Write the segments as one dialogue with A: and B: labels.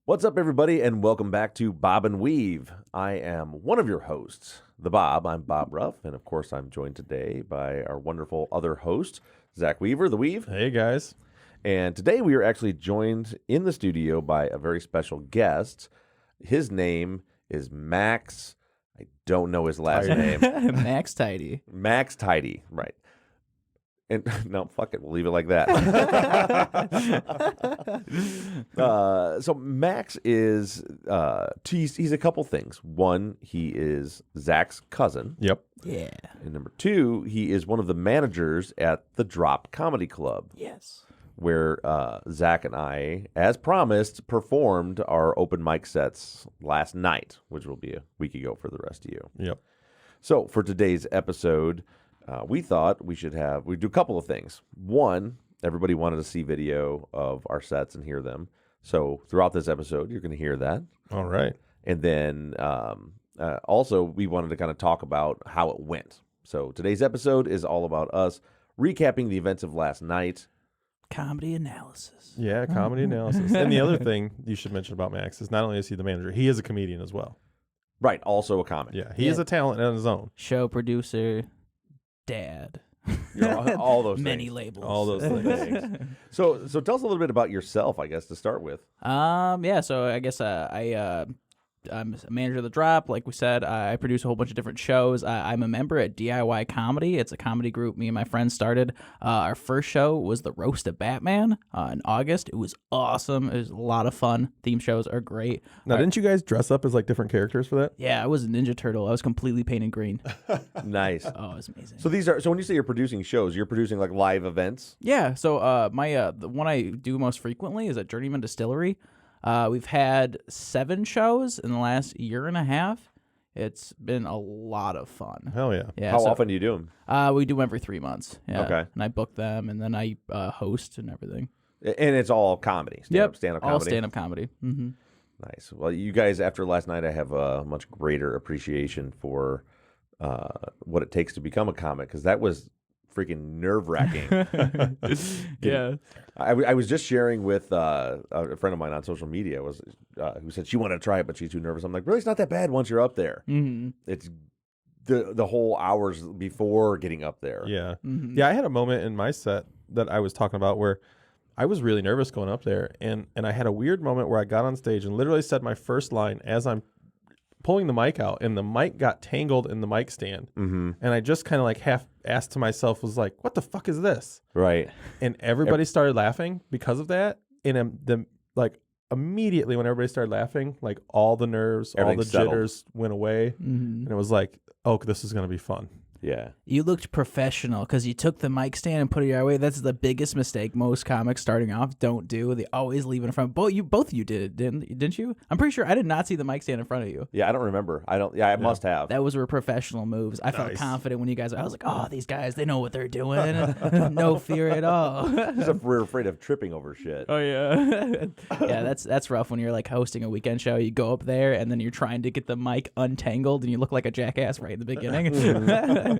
A: What's up, everybody, and welcome back to Bob and Weave. I am one of your hosts, the Bob. I'm Bob Ruff, and of course, I'm joined today by our wonderful other host, Zach Weaver, the Weave.
B: Hey, guys.
A: And today we are actually joined in the studio by a very special guest. His name is Max. I don't know his last name.
C: Max Tidey.
A: Max Tidey, right. And no, fuck it. We'll leave it like that. So Max is he's a couple things. One, he is Zach's cousin.
B: Yep.
C: Yeah.
A: And number two, he is one of the managers at the Drop Comedy Club.
C: Yes.
A: Where Zach and I, as promised, performed our open mic sets last night, which will be a week ago for the rest of you.
B: Yep.
A: So for today's episode, we thought we'd do a couple of things. One, everybody wanted to see video of our sets and hear them. So throughout this episode, you're going to hear that.
B: All right.
A: And then also, we wanted to kind of talk about how it went. So today's episode is all about us recapping the events of last night.
C: Comedy analysis.
B: Yeah, comedy analysis. And the other thing you should mention about Max is not only is he the manager, he is a comedian as well.
A: Right, also a comic.
B: Yeah, he is a talent on his own.
C: Show producer, dad.
A: All those
C: Many
A: things.
C: labels.
B: All those things.
A: So tell us a little bit about yourself, I guess, to start with.
C: Yeah, so I guess I'm a manager of the Drop. Like we said, I produce a whole bunch of different shows. I'm a member at DIY Comedy. It's a comedy group me and my friends started. Our first show was the Roast of Batman in August. It was awesome. It was a lot of fun. Theme shows are great.
B: Now, didn't you guys dress up as like different characters for that?
C: Yeah, I was a Ninja Turtle. I was completely painted green.
A: Nice.
C: Oh, it was amazing.
A: So when you say you're producing shows, you're producing like live events?
C: Yeah, so the one I do most frequently is at Journeyman Distillery. We've had 7 shows in the last year and a half. It's been a lot of fun.
B: Hell yeah.
C: Yeah.
A: How often do you do them?
C: We do them every 3 months. Yeah.
A: Okay.
C: And I book them, and then I host and everything.
A: And it's all comedy. Stand-up comedy.
C: All stand-up comedy. Mm-hmm.
A: Nice. Well, you guys, after last night, I have a much greater appreciation for what it takes to become a comic, because that was freaking nerve-wracking.
C: Yeah.
A: I was just sharing with a friend of mine on social media who said she wanted to try it, but she's too nervous. I'm like, really, it's not that bad once you're up there.
C: Mm-hmm.
A: It's the whole hours before getting up there.
B: Yeah.
C: Mm-hmm.
B: Yeah, I had a moment in my set that I was talking about where I was really nervous going up there. And I had a weird moment where I got on stage and literally said my first line as I'm pulling the mic out, and the mic got tangled in the mic stand.
A: Mm-hmm.
B: And I just kind of like half asked to myself, was like, what the fuck is this?
A: Right.
B: And everybody started laughing because of that. And immediately when everybody started laughing, like all the nerves, all the jitters went away.
C: Mm-hmm.
B: And it was like, oh, this is going to be fun.
A: Yeah.
C: You looked professional because you took the mic stand and put it your way. That's the biggest mistake most comics starting off don't do. They always leave it in front. Both of you did it, didn't you? I'm pretty sure I did not see the mic stand in front of you.
A: Yeah, I don't remember. I must have.
C: That was were professional moves. I felt confident when you guys. I was like, oh, these guys, they know what they're doing. No fear at all.
A: Except we're afraid of tripping over shit.
C: Oh yeah, yeah. That's rough when you're like hosting a weekend show. You go up there and then you're trying to get the mic untangled and you look like a jackass right in the beginning.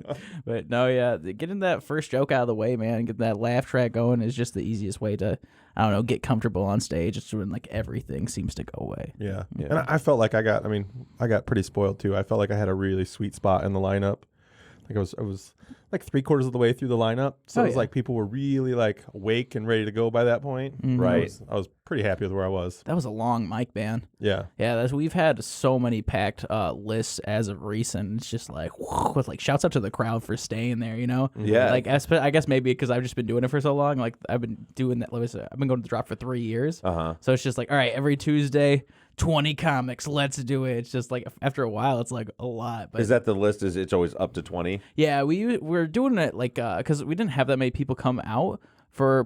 C: But no, yeah, getting that first joke out of the way, man, getting that laugh track going is just the easiest way to, I don't know, get comfortable on stage. It's when like everything seems to go away.
B: Yeah. And I felt like I got pretty spoiled too. I felt like I had a really sweet spot in the lineup. Like I was like 3/4 of the way through the lineup. So it was like people were really like awake and ready to go by that point.
C: Mm-hmm.
A: Right.
B: I was pretty happy with where I was.
C: That was a long mic, man.
B: Yeah.
C: Yeah, we've had so many packed lists as of recent. It's just like, with like shouts out to the crowd for staying there, you know?
A: Yeah.
C: Like I guess maybe because I've just been doing it for so long. Like I've been doing that. I've been going to the Drop for 3 years.
A: Uh-huh.
C: So it's just like, all right, every Tuesday, 20 comics, let's do it. It's just like after a while, it's like a lot. But
A: Is that the list? It's always up to 20?
C: yeah, we're doing it like because we didn't have that many people come out for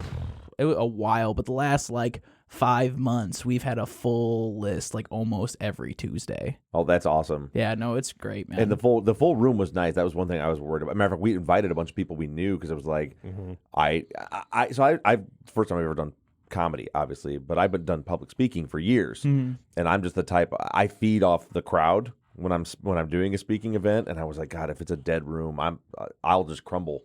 C: a while, but the last like 5 months we've had a full list like almost every Tuesday.
A: Oh, that's awesome.
C: Yeah, no, it's great, man.
A: And the full room was nice. That was one thing I was worried about. Matter of fact, we invited a bunch of people we knew because it was like, I first time I've ever done comedy, obviously, but I've done public speaking for years, and I'm just the type, I feed off the crowd when I'm doing a speaking event, and I was like, God, if it's a dead room, I'll just crumble.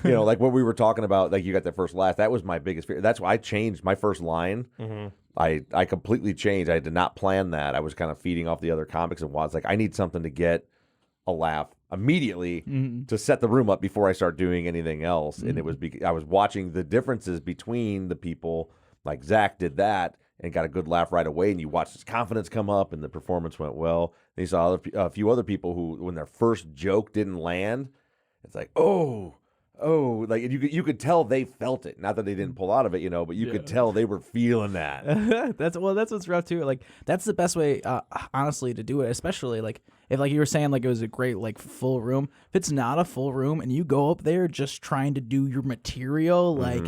A: Like what we were talking about, like you got that first laugh. That was my biggest fear. That's why I changed my first line. I completely changed. I did not plan that. I was kind of feeding off the other comics and was like, I need something to get a laugh immediately to set the room up before I start doing anything else. And it was I was watching the differences between the people. Like Zaq did that and got a good laugh right away, and you watched his confidence come up, and the performance went well. And you saw a few other people who, when their first joke didn't land, it's like, oh, like you could tell they felt it. Not that they didn't pull out of it, but you could tell they were feeling that.
C: That's what's rough too. Like that's the best way, honestly, to do it. Especially like if like you were saying, like it was a great like full room. If it's not a full room and you go up there just trying to do your material, like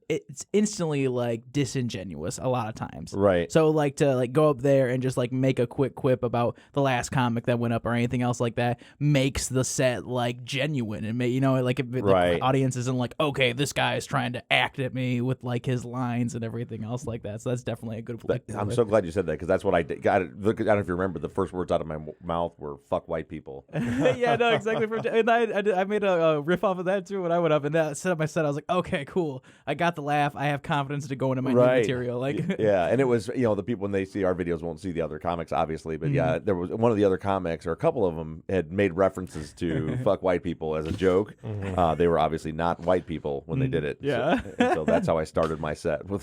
C: it's instantly like disingenuous a lot of times.
A: Right.
C: So like to like go up there and just like make a quick quip about the last comic that went up or anything else like that makes the set like genuine and like if the audience isn't like, okay, this guy is trying to act at me with like his lines and everything else like that. So that's definitely a good.
A: I'm so glad you said that because that's what I did. I don't know if you remember, the first words out of my mouth were "fuck white people."
C: Yeah, no, exactly. And I made a riff off of that too when I went up and that set up my set. I was like, okay, cool. I got the laugh. I have confidence to go into my new material. Like,
A: yeah, and it was the people when they see our videos won't see the other comics obviously, but yeah, there was one of the other comics or a couple of them had made references to "fuck white people" as a joke. They were obviously not white people when they did it.
C: Yeah,
A: so that's how I started my set with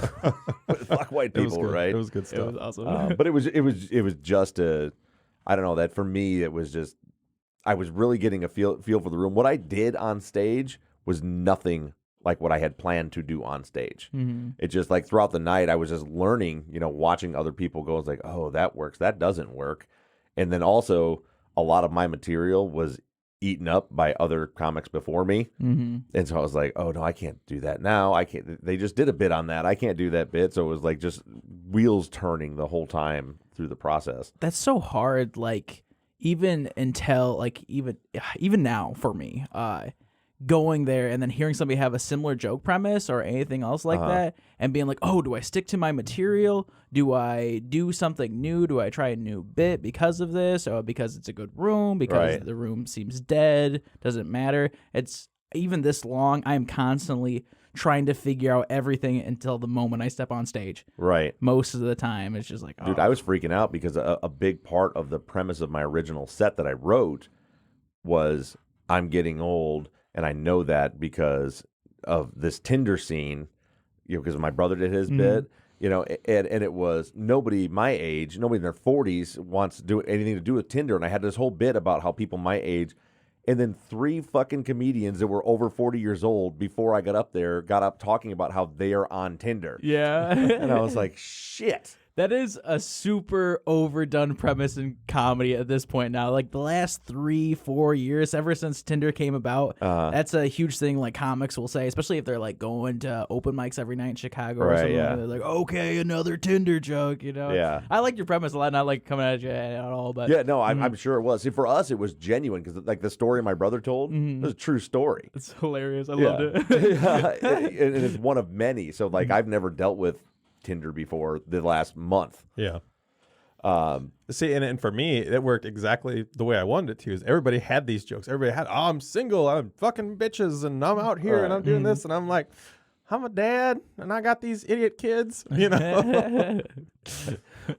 A: "fuck white people." Right,
B: it was good stuff.
C: It was awesome.
A: But it was just I don't know, that for me it was just I was really getting a feel for the room. What I did on stage was nothing like what I had planned to do on stage. It just like throughout the night I was just learning, watching other people go. It's like, oh, that works, that doesn't work. And then also a lot of my material was eaten up by other comics before me. And so I was like, oh no, I can't do that now. I can't. They just did a bit on that. I can't do that bit. So it was like just wheels turning the whole time through the process.
C: That's so hard. Like even until like even now for me, going there and then hearing somebody have a similar joke premise or anything else like that and being like, oh, do I stick to my material? Do I do something new? Do I try a new bit because of this or because it's a good room, because the room seems dead? Doesn't matter. It's even this long. I'm constantly trying to figure out everything until the moment I step on stage.
A: Right.
C: Most of the time it's just like,
A: dude, I was freaking out because a big part of the premise of my original set that I wrote was I'm getting old. And I know that because of this Tinder scene, because my brother did his bit, and it was nobody my age, nobody in their 40s wants to do anything to do with Tinder. And I had this whole bit about how people my age, and then 3 fucking comedians that were over 40 years old before I got up talking about how they are on Tinder.
C: Yeah.
A: And I was like, shit.
C: That is a super overdone premise in comedy at this point now. Like the last 3-4 years, ever since Tinder came about, that's a huge thing like comics will say, especially if they're like going to open mics every night in Chicago or something. Yeah. They're like, okay, another Tinder joke,
A: Yeah.
C: I like your premise a lot, not like coming at you at all, but
A: yeah, no, I'm sure it was. See, for us, it was genuine because like the story my brother told it was a true story.
C: It's hilarious. I loved it.
A: And it's one of many. So like I've never dealt with Tinder before the last month.
B: Yeah. See, and for me, it worked exactly the way I wanted it to. Is everybody had these jokes. Everybody had, oh, I'm single, I'm fucking bitches, and I'm out here, and I'm doing this, and I'm like, I'm a dad, and I got these idiot kids,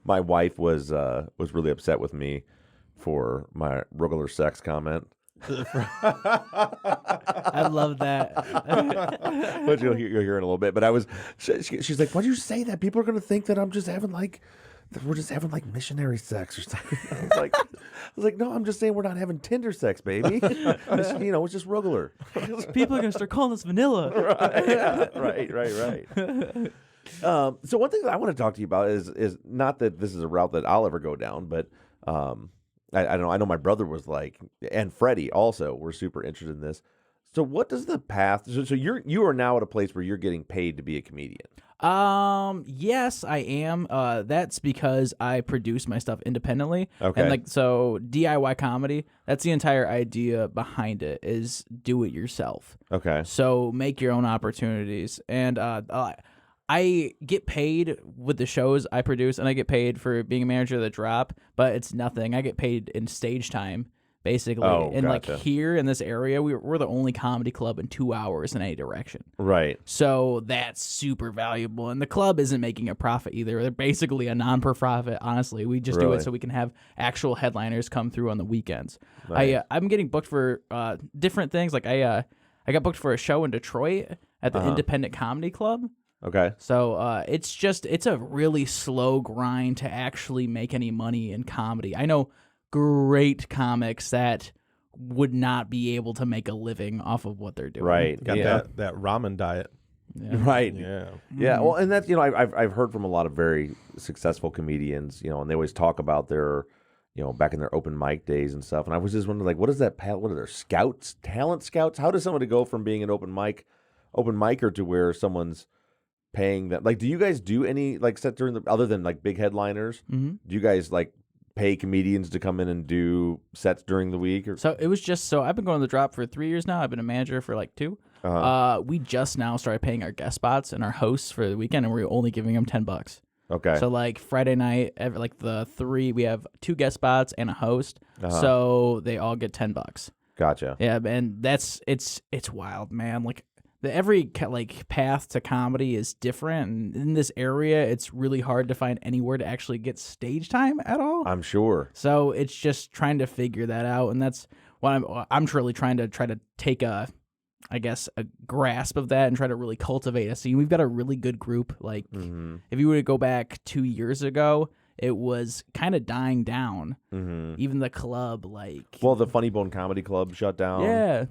A: My wife was really upset with me for my regular sex comment.
C: I love that.
A: But you'll hear in a little bit. But she's like, why do you say that? People are going to think that we're just having like missionary sex or something. I was like, no, I'm just saying we're not having Tinder sex, baby. It's just regular.
C: People are going to start calling us vanilla.
A: Right. So one thing that I want to talk to you about is not that this is a route that I'll ever go down, but I don't know. I know my brother was like, and Freddie also were super interested in this. So what does the path? So you are now at a place where you're getting paid to be a comedian.
C: Yes, I am. That's because I produce my stuff independently.
A: Okay.
C: And so DIY comedy, that's the entire idea behind it, is do it yourself.
A: Okay.
C: So make your own opportunities. And I get paid with the shows I produce, and I get paid for being a manager of the drop, but it's nothing. I get paid in stage time, basically.
A: Oh,
C: and like
A: gotcha.
C: here in this area, we're the only comedy club in 2 hours in any direction.
A: Right.
C: So that's super valuable. And the club isn't making a profit either. They're basically a non-profit, honestly. We just do
A: Really?
C: it so we can have actual headliners come through on the weekends.
A: Nice.
C: I'm getting booked for different things. Like I got booked for a show in Detroit at the Independent Comedy Club.
A: Okay.
C: So it's a really slow grind to actually make any money in comedy. I know great comics that would not be able to make a living off of what they're doing.
A: Right.
B: Got
A: yeah.
B: that ramen diet.
C: Yeah.
A: Right.
B: Yeah.
A: Yeah, well, and that's I've heard from a lot of very successful comedians, and they always talk about their, back in their open mic days and stuff. And I was just wondering, like, what is that? What are their scouts, talent scouts? How does somebody go from being an open micer to where someone's paying them? Like, do you guys do any like set during other than like big headliners?
C: Mm-hmm.
A: Do you guys like pay comedians to come in and do sets during the week? Or
C: So it was just I've been going to the drop for 3 years now. I've been a manager for like 2. We just now started paying our guest spots and our hosts for the weekend, and we're only giving them $10.
A: Okay.
C: So like Friday night, like the 3, we have 2 guest spots and a host, so they all get $10.
A: Gotcha.
C: Yeah, and it's wild, man. Like every like path to comedy is different, and in this area, it's really hard to find anywhere to actually get stage time at all.
A: I'm sure.
C: So it's just trying to figure that out, and that's what I'm truly trying to take a grasp of that and try to really cultivate a scene. We've got a really good group. Like if you were to go back 2 years ago, it was kind of dying down. Even the club, like
A: Well, the Funny Bone Comedy Club shut down.
C: yeah.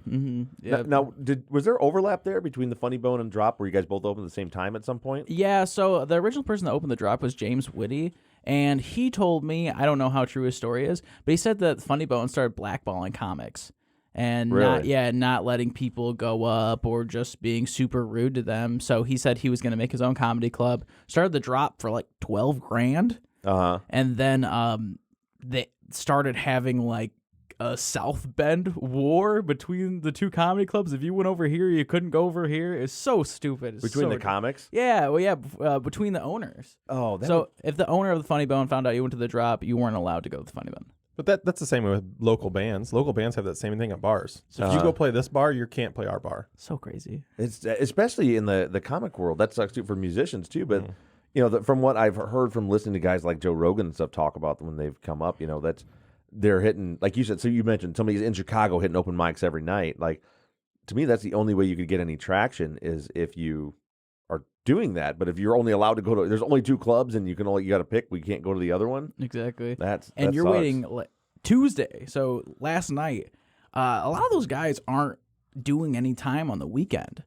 C: Yeah.
A: Now, was there overlap there between the Funny Bone and Drop? Were you guys both open at the same time at some point?
C: Yeah, so the original person that opened the drop was James Whitty, and he told me, I don't know how true his story is, but he said that Funny Bone started blackballing comics and not letting people go up or just being super rude to them. So he said he was going to make his own comedy club, started the drop for like $12,000. And then they started having like a South Bend war between the 2 comedy clubs. If you went over here, you couldn't go over here. It's so stupid. It's
A: Between
C: so
A: the
C: ridiculous.
A: comics?
C: Yeah, well, yeah, between the owners.
A: Oh,
C: So if the owner of the Funny Bone found out you went to the drop, you weren't allowed to go to the Funny Bone.
B: But that's the same way with local bands. Local bands have that same thing at bars. So if you go play this bar, you can't play our bar.
C: So crazy.
A: it's especially in the comic world. That sucks too for musicians too. But from what I've heard from listening to guys like Joe Rogan and stuff talk about when they've come up, that's they're hitting, like you said. So you mentioned somebody's in Chicago hitting open mics every night. Like, to me, that's the only way you could get any traction is if you are doing that. But if you're only allowed to go to, there's only 2 clubs and you got to pick. We can't go to the other one.
C: Exactly.
A: That
C: you're
A: sucks.
C: waiting Tuesday. So last night, a lot of those guys aren't doing any time on the weekend.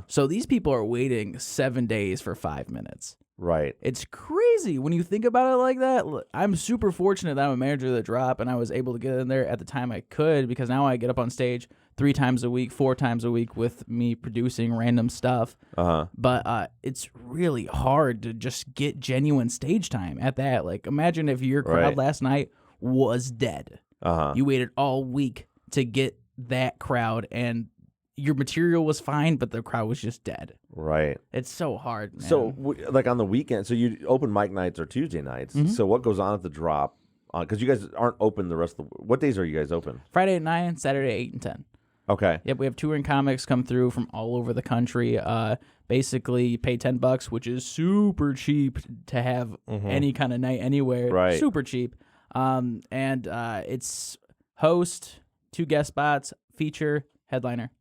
C: So these people are waiting 7 days for 5 minutes.
A: Right.
C: It's crazy when you think about it like that. I'm super fortunate that I'm a manager of the drop and I was able to get in there at the time I could, because now I get up on stage 3 times a week, 4 times a week with me producing random stuff. But it's really hard to just get genuine stage time at that. Like, imagine if your crowd last night was dead. You waited all week to get that crowd, and your material was fine, but the crowd was just dead.
A: Right.
C: It's so hard, man.
A: So, like on the weekend, so you open mic nights or Tuesday nights. So what goes on at the drop? Because you guys aren't open the rest of the. What days are you guys open?
C: Friday at 9, Saturday 8 and 10.
A: Okay.
C: Yep, we have touring comics come through from all over the country. Basically, you pay $10, which is super cheap to have any kind of night anywhere.
A: Right.
C: Super cheap. And it's host, 2 guest spots, feature, headliner.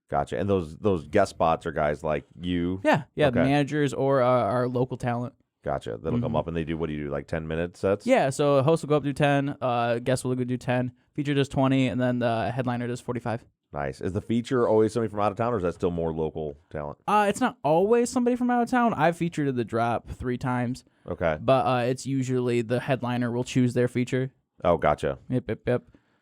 A: Gotcha. And those guest spots are guys like you?
C: Yeah,
A: Okay.
C: managers or our local talent.
A: Gotcha. That'll come up and they do, what do you do, like 10-minute sets?
C: Yeah, so host will go up do 10, guest will go do 10, feature does 20, and then the headliner does 45.
A: Nice. Is the feature always somebody from out of town, or is that still more local talent?
C: It's not always somebody from out of town. I've featured at the drop 3 times,
A: Okay.
C: but it's usually the headliner will choose their feature.
A: Oh, gotcha.
C: Yep.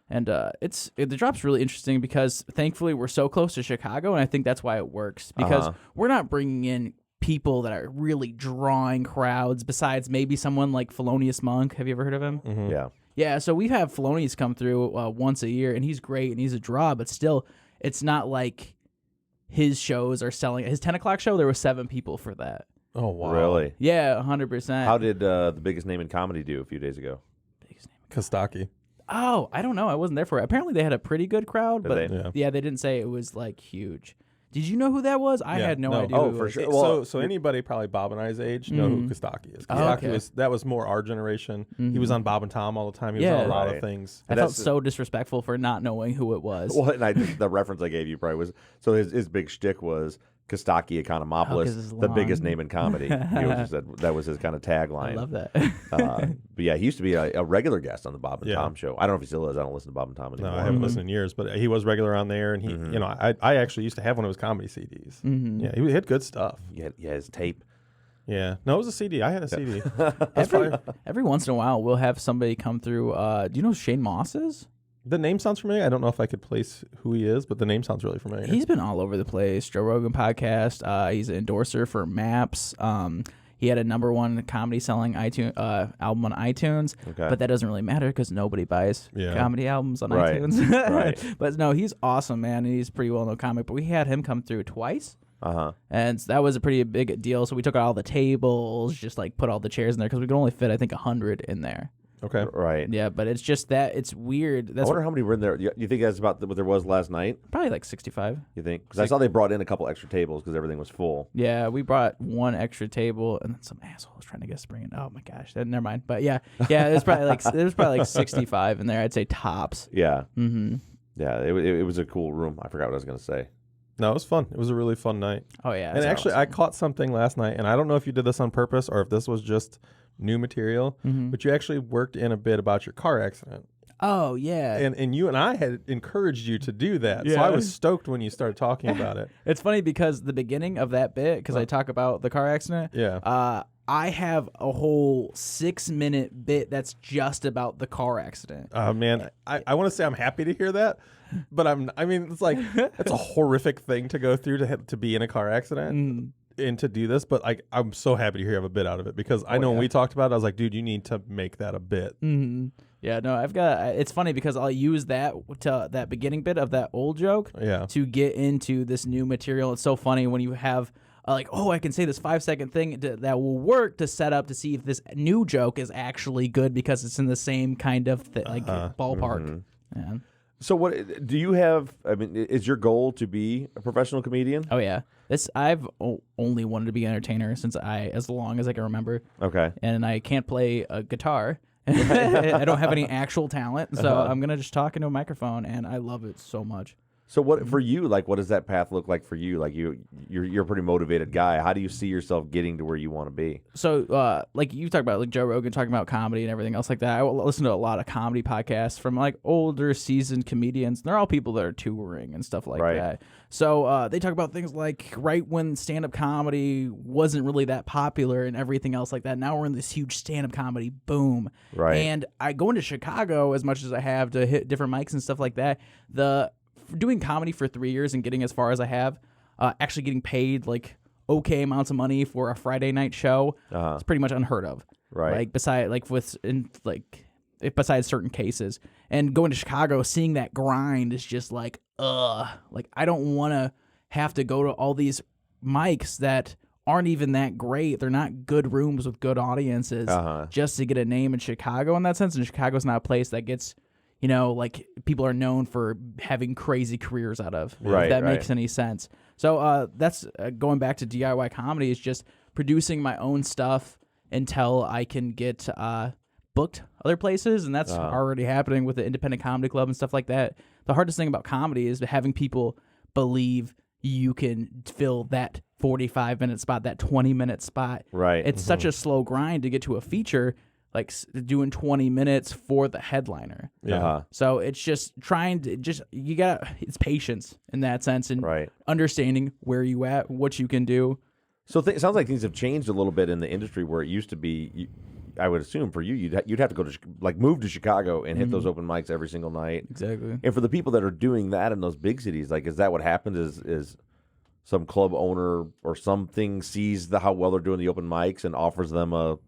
C: And the drop's really interesting because thankfully we're so close to Chicago, and I think that's why it works, because we're not bringing in people that are really drawing crowds besides maybe someone like Felonious Monk. Have you ever heard of him?
A: Yeah.
C: Yeah, so we have Felonious come through once a year, and he's great, and he's a draw, but still, it's not like his shows are selling. His 10 o'clock show, there were 7 people for that.
B: Oh wow.
A: Really?
C: Yeah, 100%.
A: How did the biggest name in comedy do a few days ago?
B: Kostaki.
C: Oh, I don't know. I wasn't there for it. Apparently, they had a pretty good crowd,
A: Did
C: but
A: they?
B: Yeah.
C: yeah, they didn't say it was like huge. Did you know who that was? I
B: Yeah,
C: had no
B: no.
C: idea.
A: Oh,
C: who it
A: for
C: was.
A: sure.
B: So
A: Well,
B: so anybody probably Bob and I's age know who Kostaki is.
C: Oh,
B: Kostaki
C: okay.
B: that was more our generation. He was on Bob and Tom all the time. He was on a lot
A: Right.
B: of things.
C: I
A: And
C: felt
A: that's-
C: so disrespectful for not knowing who it was.
A: Well, and the reference I gave you probably was so his big shtick was Kostaki Economopolis,
C: 'cause it's
A: the biggest
C: long.
A: name in comedy. He always said that was his kind of tagline.
C: I love that.
A: But yeah, he used to be a regular guest on the Bob and
B: Yeah.
A: Tom show. I don't know if he still is. I don't listen to Bob and Tom
B: No,
A: anymore.
B: I haven't listened in years, but he was regular on there, and he, you know, I actually used to have one of his comedy CDs. Yeah, he had good stuff.
A: Yeah, his tape.
B: Yeah, no, it was a CD. I had a CD.
C: Every once in a while, we'll have somebody come through. Do you know who Shane Moss is?
B: The name sounds familiar. I don't know if I could place who he is, but the name sounds really familiar.
C: He's been all over the place. Joe Rogan podcast. He's an endorser for Maps. He had a #1 comedy selling album on iTunes,
A: Okay.
C: but that doesn't really matter because nobody buys
B: Yeah.
C: comedy albums on
A: Right.
C: iTunes.
A: Right.
C: But no, he's awesome, man. And he's a pretty well-known comic. But we had him come through twice. And that was a pretty big deal. So we took out all the tables, just like put all the chairs in there because we could only fit, I think, 100 in there.
B: Okay.
A: Right.
C: Yeah, but it's just that it's weird.
A: I
C: That's
A: wonder how many were in there. You think that's about what there was last night?
C: probably like 65.
A: You think? Because I saw they brought in a couple extra tables because everything was full.
C: Yeah, we brought one extra table, and then some asshole was trying to get us to bring it. Oh my gosh, never mind. But yeah, there's probably like 65 in there. I'd say tops.
A: Yeah.
C: Mm-hmm.
A: Yeah. It was a cool room. I forgot what I was going to say.
B: No, it was fun. It was a really fun night.
C: Oh yeah,
B: And
C: that's
B: actually,
C: awesome.
B: I caught something last night, and I don't know if you did this on purpose or if this was just new material, but you actually worked in a bit about your car accident.
C: Oh yeah,
B: And you and I had encouraged you to do that. So
C: Yeah.
B: I was stoked when you started talking about it.
C: it's funny because the beginning of that bit, because I talk about the car accident.
B: Yeah.
C: I have a whole 6-minute bit that's just about the car accident.
B: Man, I want to say I'm happy to hear that, but I mean, it's like, it's a horrific thing to go through to be in a car accident and to do this, but I'm so happy to hear you have a bit out of it because I know when we talked about it, I was like, dude, you need to make that a bit.
C: Yeah, no, I've got. It's funny because I'll use that beginning bit of that old joke
B: Yeah.
C: to get into this new material. It's so funny when you have like, oh, I can say this 5-second thing that will work to set up to see if this new joke is actually good because it's in the same kind of ballpark. Yeah.
A: So what do you have? I mean, is your goal to be a professional comedian?
C: Oh yeah, I've only wanted to be an entertainer since as long as I can remember.
A: Okay.
C: And I can't play a guitar. I don't have any actual talent, so I'm gonna just talk into a microphone, and I love it so much.
A: So what for you? Like, what does that path look like for you? Like you're a pretty motivated guy. How do you see yourself getting to where you want to be?
C: So, like you talk about, like Joe Rogan talking about comedy and everything else like that. I listen to a lot of comedy podcasts from like older seasoned comedians. And they're all people that are touring and stuff like
A: Right.
C: that. So they talk about things like right when stand up comedy wasn't really that popular and everything else like that. Now we're in this huge stand up comedy boom.
A: Right.
C: And I go into Chicago as much as I have to hit different mics and stuff like that. Doing comedy for 3 years and getting as far as I have, actually getting paid like okay amounts of money for a Friday night show, it's pretty much unheard of.
A: Right.
C: Like besides certain cases, and going to Chicago, seeing that grind is just like, like I don't want to have to go to all these mics that aren't even that great. They're not good rooms with good audiences just to get a name in Chicago in that sense. And Chicago's not a place that gets, like people are known for having crazy careers out of.
A: Right,
C: if that
A: right.
C: makes any sense. So that's going back to DIY comedy is just producing my own stuff until I can get booked other places, and that's already happening with the independent comedy club and stuff like that. The hardest thing about comedy is having people believe you can fill that 45-minute spot, that 20-minute spot.
A: Right.
C: It's such a slow grind to get to a feature, like doing 20 minutes for the headliner.
B: Yeah.
C: So it's just trying to it's patience in that sense, and
A: Right.
C: understanding where you at, what you can do.
A: So it sounds like things have changed a little bit in the industry where it used to be. I would assume for you, you'd have to go to move to Chicago and hit those open mics every single night.
C: Exactly.
A: And for the people that are doing that in those big cities, like, is that what happens? Is some club owner or something sees how well they're doing the open mics and offers them a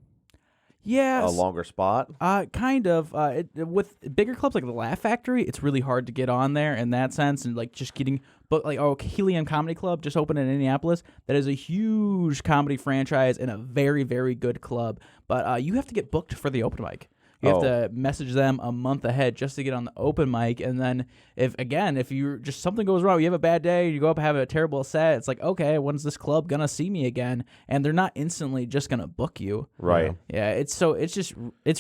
C: Yeah,
A: a longer spot?
C: kind of. With bigger clubs like the Laugh Factory, it's really hard to get on there in that sense, and like just getting. But like, Helium Comedy Club just opened in Indianapolis. That is a huge comedy franchise and a very, very good club. But you have to get booked for the open mic. You have to message them a month ahead just to get on the open mic. And then if you just something goes wrong, you have a bad day, you go up and have a terrible set, it's like, okay, when's this club gonna see me again? And they're not instantly just gonna book you.
A: Right.
C: Yeah. It's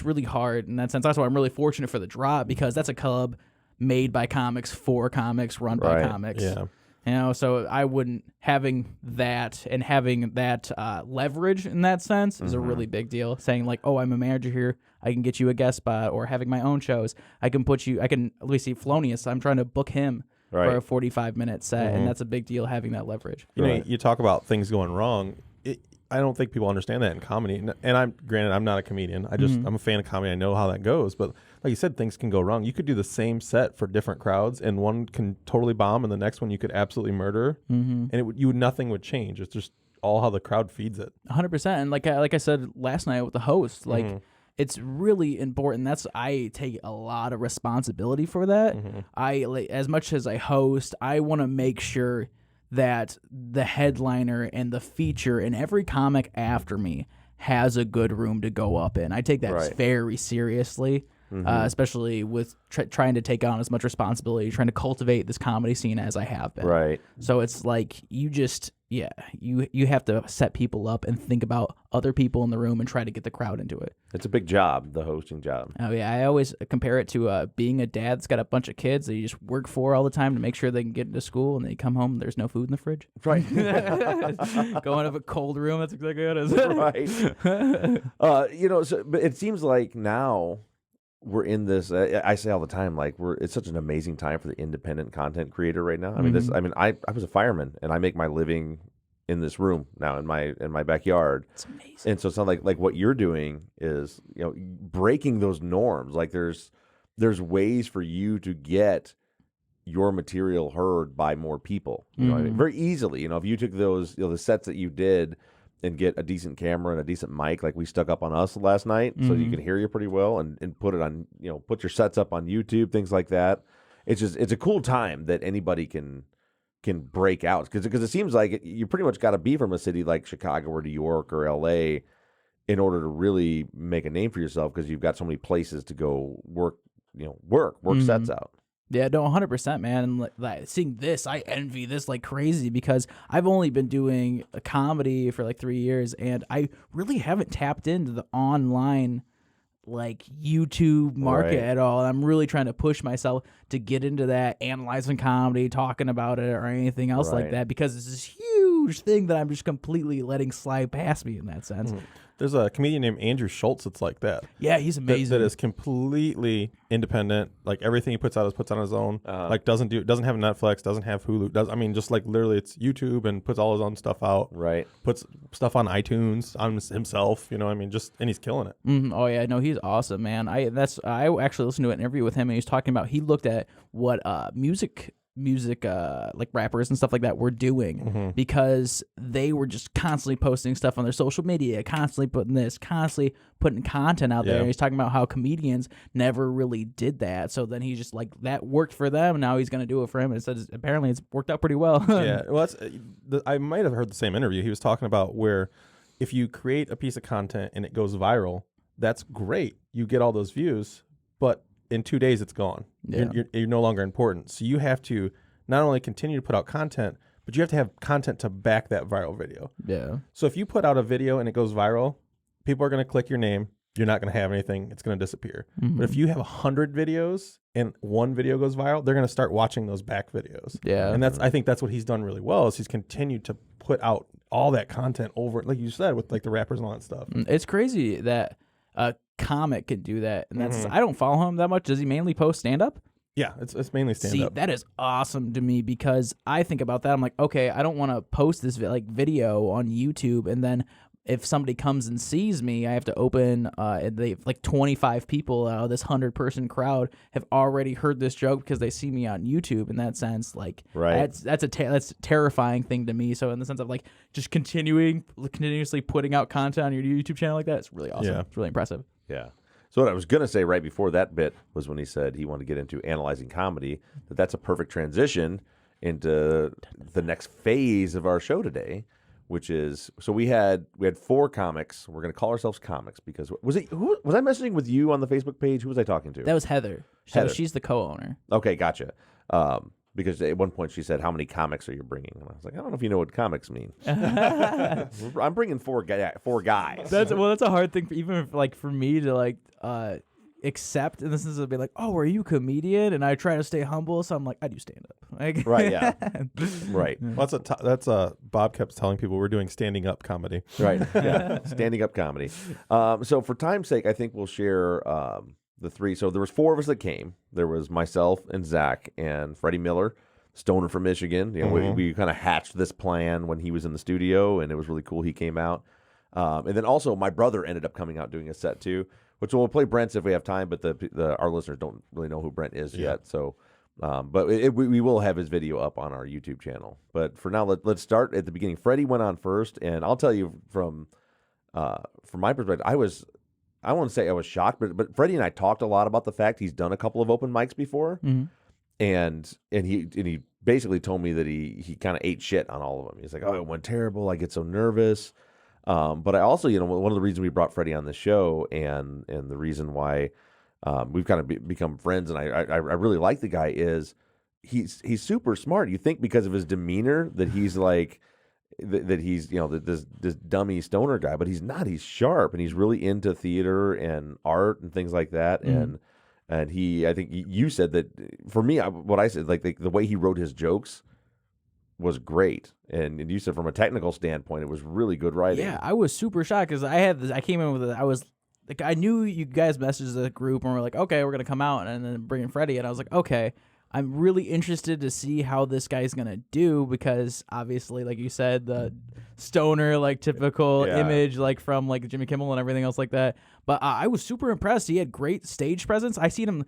C: really hard in that sense. That's why I'm really fortunate for the Drop, because that's a club made by comics for comics, run by comics.
B: Yeah.
C: You know, so I wouldn't having that leverage in that sense is a really big deal. Saying like, oh, I'm a manager here, I can get you a guest spot, or having my own shows, let me see, Felonious, I'm trying to book him for a 45-minute set, and that's a big deal having that leverage.
B: You know, you talk about things going wrong. I don't think people understand that in comedy. And I'm not a comedian. I'm a fan of comedy. I know how that goes. But like you said, things can go wrong. You could do the same set for different crowds, and one can totally bomb, and the next one you could absolutely murder, and nothing would change. It's just all how the crowd feeds it.
C: 100%. And like I said last night with the host, like it's really important. I take a lot of responsibility for that. As much as I host, I want to make sure that the headliner and the feature and every comic after me has a good room to go up in. I take that very seriously, especially with trying to take on as much responsibility, trying to cultivate this comedy scene as I have been.
A: Right.
C: So it's like you have to set people up and think about other people in the room and try to get the crowd into it.
A: It's a big job, the hosting job.
C: Oh, yeah. I always compare it to being a dad that's got a bunch of kids that you just work for all the time to make sure they can get into school, and they come home and there's no food in the fridge.
A: Right.
C: Going to a cold room, that's exactly what it is.
A: Right. But it seems like now we're in this. I say all the time, like it's such an amazing time for the independent content creator right now. I was a fireman, and I make my living in this room now in my backyard.
C: It's amazing.
A: And so it's not like what you're doing is breaking those norms. Like there's ways for you to get your material heard by more people. You know what I mean? Very easily. If you took those the sets that you did and get a decent camera and a decent mic like we stuck up on us last night, so you can hear you pretty well, and put it on, put your sets up on YouTube, things like that. It's a cool time that anybody can break out, because it seems like you pretty much got to be from a city like Chicago or New York or LA in order to really make a name for yourself, because you've got so many places to go work sets out.
C: Yeah, no, 100%, man. And like, seeing this, I envy this like crazy, because I've only been doing a comedy for like 3 years, and I really haven't tapped into the online like YouTube market at all. And I'm really trying to push myself to get into that, analyzing comedy, talking about it, or anything else like that, because it's this huge thing that I'm just completely letting slide past me in that sense.
B: There's a comedian named Andrew Schultz that's like that.
C: Yeah, he's amazing.
B: That is completely independent. Like everything he puts out on his own. Like doesn't have Netflix, doesn't have Hulu. Just like literally it's YouTube, and puts all his own stuff out. Right. Puts stuff on iTunes on himself. And he's killing it.
C: Oh yeah, no, he's awesome, man. I actually listened to an interview with him, and he was talking about, he looked at what music like rappers and stuff like that were doing, because they were just constantly posting stuff on their social media, constantly putting content out there. And he's talking about how comedians never really did that, so then he's just like, that worked for them, and now he's gonna do it for him, and it says apparently it's worked out pretty well.
B: Yeah, well, I might have heard the same interview. He was talking about where if you create a piece of content and it goes viral, that's great, you get all those views, but in 2 days it's gone. Yeah. You're no longer important. So you have to not only continue to put out content, but you have to have content to back that viral video. Yeah. So if you put out a video and it goes viral, people are going to click your name. You're not going to have anything. It's going to disappear. But if you have 100 videos and one video goes viral, they're going to start watching those back videos. Yeah. And I think that's what he's done really well, is he's continued to put out all that content over, like you said, with like the rappers and all that stuff.
C: It's crazy that comic can do that, and that's I don't follow him that much. Does he mainly post stand-up?
B: Yeah, it's mainly stand-up.
C: See, that is awesome to me, because I think about that. I'm like, okay, I don't want to post this video on YouTube and then if somebody comes and sees me, I have to open. And they like 25 people out of this 100-person crowd have already heard this joke because they see me on YouTube. In that sense, like that's a terrifying thing to me. So in the sense of like just continuously putting out content on your YouTube channel like that, it's really awesome. Yeah. It's really impressive.
A: Yeah. So what I was gonna say right before that bit was when he said he wanted to get into analyzing comedy. That's a perfect transition into the next phase of our show today. Which is, so we had 4 comics. We're going to call ourselves comics because was I messaging with you on the Facebook page? Who was I talking to?
C: That was Heather. So she's the co-owner.
A: Okay, gotcha. Because at one point she said, "How many comics are you bringing?" And I was like, "I don't know if you know what comics mean." I'm bringing 4 guys.
C: That's a hard thing, even for me to like accept in the sense of being like, "Oh, are you a comedian?" And I try to stay humble, so I'm like, "I do stand up." Like,
A: right? Yeah. Right.
B: Well, that's Bob kept telling people we're doing standing up comedy.
A: Right. Yeah. Standing up comedy. So for time's sake, I think we'll share the 3. So there was 4 of us that came. There was myself and Zach and Freddie Miller, stoner from Michigan. You know, we kind of hatched this plan when he was in the studio, and it was really cool. He came out, and then also my brother ended up coming out doing a set too. Which we'll play Brent's if we have time, but our listeners don't really know who Brent is yet. So, but we will have his video up on our YouTube channel. But for now, let's start at the beginning. Freddie went on first, and I'll tell you from my perspective, I won't say I was shocked, but Freddie and I talked a lot about the fact he's done a couple of open mics before, and he basically told me that he kind of ate shit on all of them. He's like, "Oh, it went terrible. I get so nervous." But I also, one of the reasons we brought Freddie on the show and the reason why we've kind of become friends and I really like the guy is he's super smart. You think because of his demeanor that he's like that he's this dummy stoner guy, but he's not. He's sharp and he's really into theater and art and things like that. And I think you said that for me, what I said, like the way he wrote his jokes was great, and you said from a technical standpoint, it was really good writing.
C: Yeah, I was super shocked because I came in with it. I was like, I knew you guys messaged the group and we're like, okay, we're gonna come out and then bring in Freddie, and I was like, okay, I'm really interested to see how this guy's gonna do because obviously, like you said, the stoner typical image from Jimmy Kimmel and everything else like that. But I was super impressed. He had great stage presence. I seen him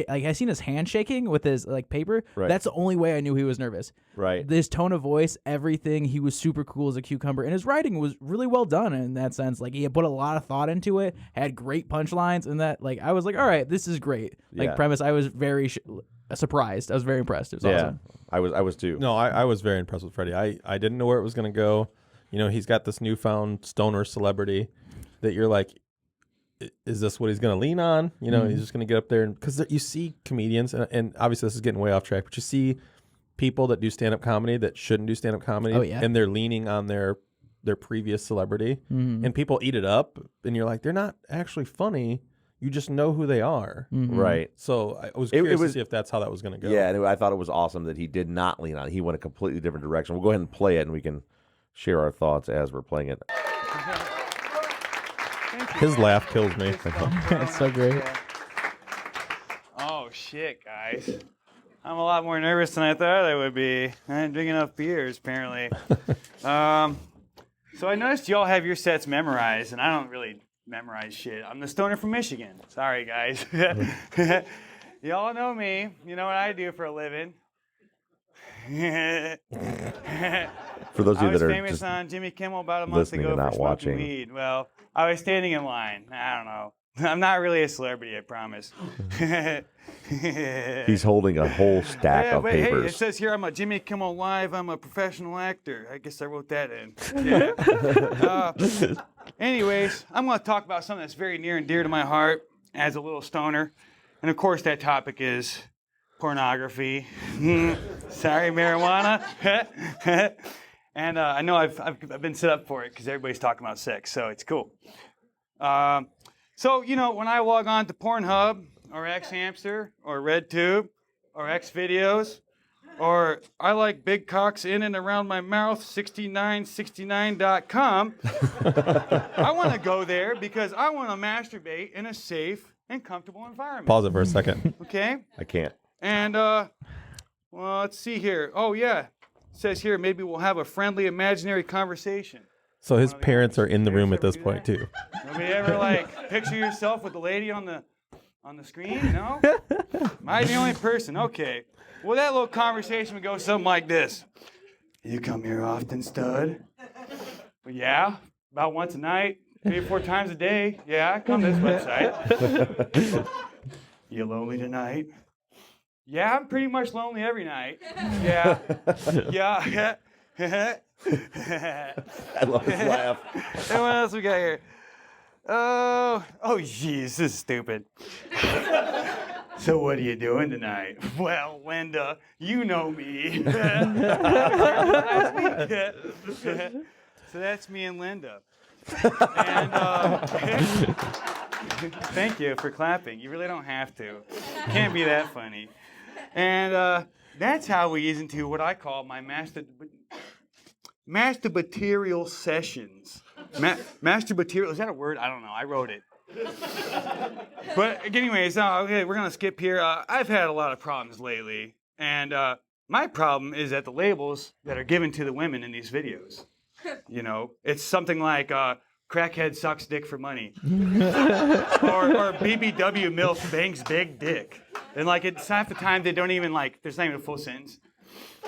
C: I seen his hand shaking with his paper.
A: Right.
C: That's the only way I knew he was nervous.
A: Right.
C: His tone of voice, everything. He was super cool as a cucumber, and his writing was really well done in that sense. He had put a lot of thought into it. Had great punchlines, and that I was like, all right, this is great. Premise. I was very surprised. I was very impressed. It was awesome.
A: I was too.
B: No, I was very impressed with Freddie. I didn't know where it was going to go. He's got this newfound stoner celebrity that you're like, is this what he's going to lean on? He's just going to get up there and because you see comedians, and obviously this is getting way off track, but you see people that do stand-up comedy that shouldn't do stand-up comedy, and they're leaning on their previous celebrity, and people eat it up, and you're like, they're not actually funny. You just know who they are.
A: Right.
B: So I was curious to see if that's how that was going to go.
A: Yeah, and I thought it was awesome that he did not lean on it. He went a completely different direction. We'll go ahead and play it, and we can share our thoughts as we're playing it.
B: His laugh kills me.
C: It's so great.
D: Oh, shit, guys. I'm a lot more nervous than I thought I would be. I didn't drink enough beers, apparently. So I noticed y'all have your sets memorized, and I don't really memorize shit. I'm the stoner from Michigan. Sorry, guys. Y'all know me. You know what I do for a living.
A: For those of you that are
D: famous
A: just
D: on Jimmy Kimmel about a month ago for smoking weed. Well, I was standing in line. I don't know. I'm not really a celebrity, I promise.
A: he's holding a whole stack of papers.
D: Hey, it says here I'm a Jimmy Kimmel Live. I'm a professional actor. I guess I wrote that in. Yeah. Anyways, I'm going to talk about something that's very near and dear to my heart as a little stoner. And of course, that topic is pornography. Sorry, marijuana. And I know I've been set up for it because everybody's talking about sex, so it's cool. So, when I log on to Pornhub or XHamster or RedTube or Xvideos or I like big cocks in and around my mouth 6969.com, I want to go there because I want to masturbate in a safe and comfortable environment.
B: Pause it for a second.
D: Okay?
A: I can't.
D: And, well, let's see here. Oh, yeah. It says here maybe we'll have a friendly imaginary conversation.
B: So his
D: One of the
B: parents are in the room at
D: parents
B: this
D: ever do
B: point
D: that?
B: too.
D: Nobody ever like picture yourself with the lady on the screen? No? Am I the only person? Okay. Well, that little conversation would go something like this. You come here often, stud? Well, yeah, about once a night, 3 or 4 times a day. Yeah, I come to this website. You lonely tonight? Yeah, I'm pretty much lonely every night. Yeah. Yeah.
A: I love his laugh.
D: And what else we got here? Oh, jeez, this is stupid. So what are you doing tonight? Well, Linda, you know me. So that's me and Linda. And thank you for clapping. You really don't have to. Can't be that funny. And that's how we ease into what I call my masturbatorial sessions. Masturbatorial, is that a word? I don't know. I wrote it. But anyways, okay, we're going to skip here. I've had a lot of problems lately. And my problem is that the labels that are given to the women in these videos. You know, it's something like crackhead sucks dick for money. or BBW MILF bangs big dick. And like it's half the time they don't even like, there's not even a full sentence.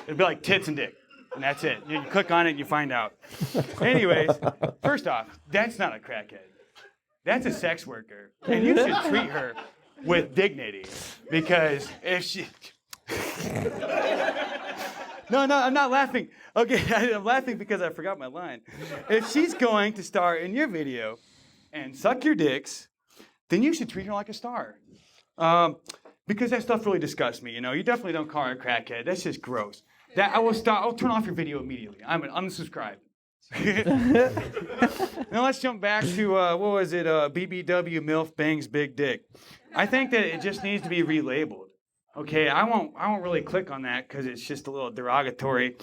D: It'd be like tits and dick. And that's it. You click on it and you find out. Anyways, first off, that's not a crackhead. That's a sex worker. And you should treat her with dignity. Because if she... No, I'm not laughing. Okay, I'm laughing because I forgot my line. If she's going to star in your video and suck your dicks, then you should treat her like a star. Because that stuff really disgusts me, you know. You definitely don't call her a crackhead. That's just gross. I'll turn off your video immediately. I'm unsubscribed. Now let's jump back to, what was it, BBW MILF bangs big dick. I think that it just needs to be relabeled. Okay, I won't really click on that because it's just a little derogatory.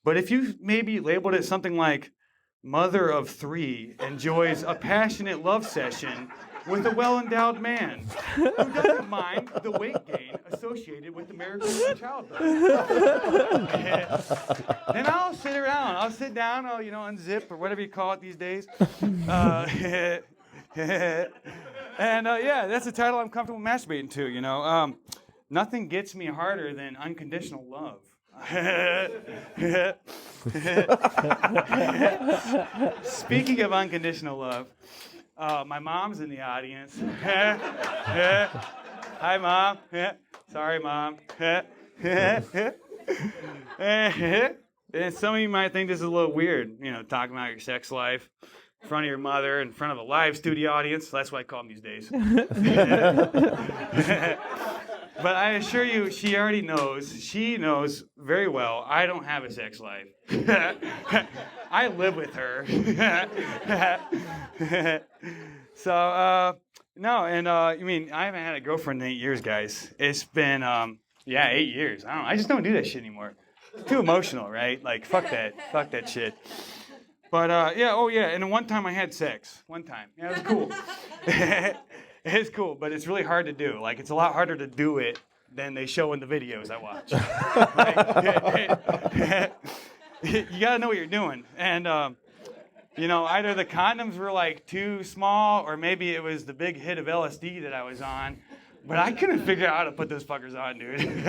D: But if you maybe labeled it something like mother of 3 enjoys a passionate love session with a well-endowed man who doesn't mind the weight gain associated with the miracle of childbirth. Then I'll sit around. I'll sit down. I'll, unzip or whatever you call it these days. And yeah, that's the title I'm comfortable masturbating to. Nothing gets me harder than unconditional love. Speaking of unconditional love, my mom's in the audience. Hi, Mom. Sorry, Mom. And some of you might think this is a little weird, talking about your sex life in front of your mother, in front of a live studio audience. That's what I call them these days. But I assure you, she already knows. She knows very well I don't have a sex life. I live with her. So, no, and I haven't had a girlfriend in 8 years, guys. It's been, 8 years. I don't know. I just don't do that shit anymore. It's too emotional, right? Like, fuck that shit. But, and then one time I had sex. One time. Yeah, it was cool. It's cool, but it's really hard to do. Like, it's a lot harder to do it than they show in the videos I watch. You got to know what you're doing. And, either the condoms were, like, too small or maybe it was the big hit of LSD that I was on. But I couldn't figure out how to put those fuckers on, dude.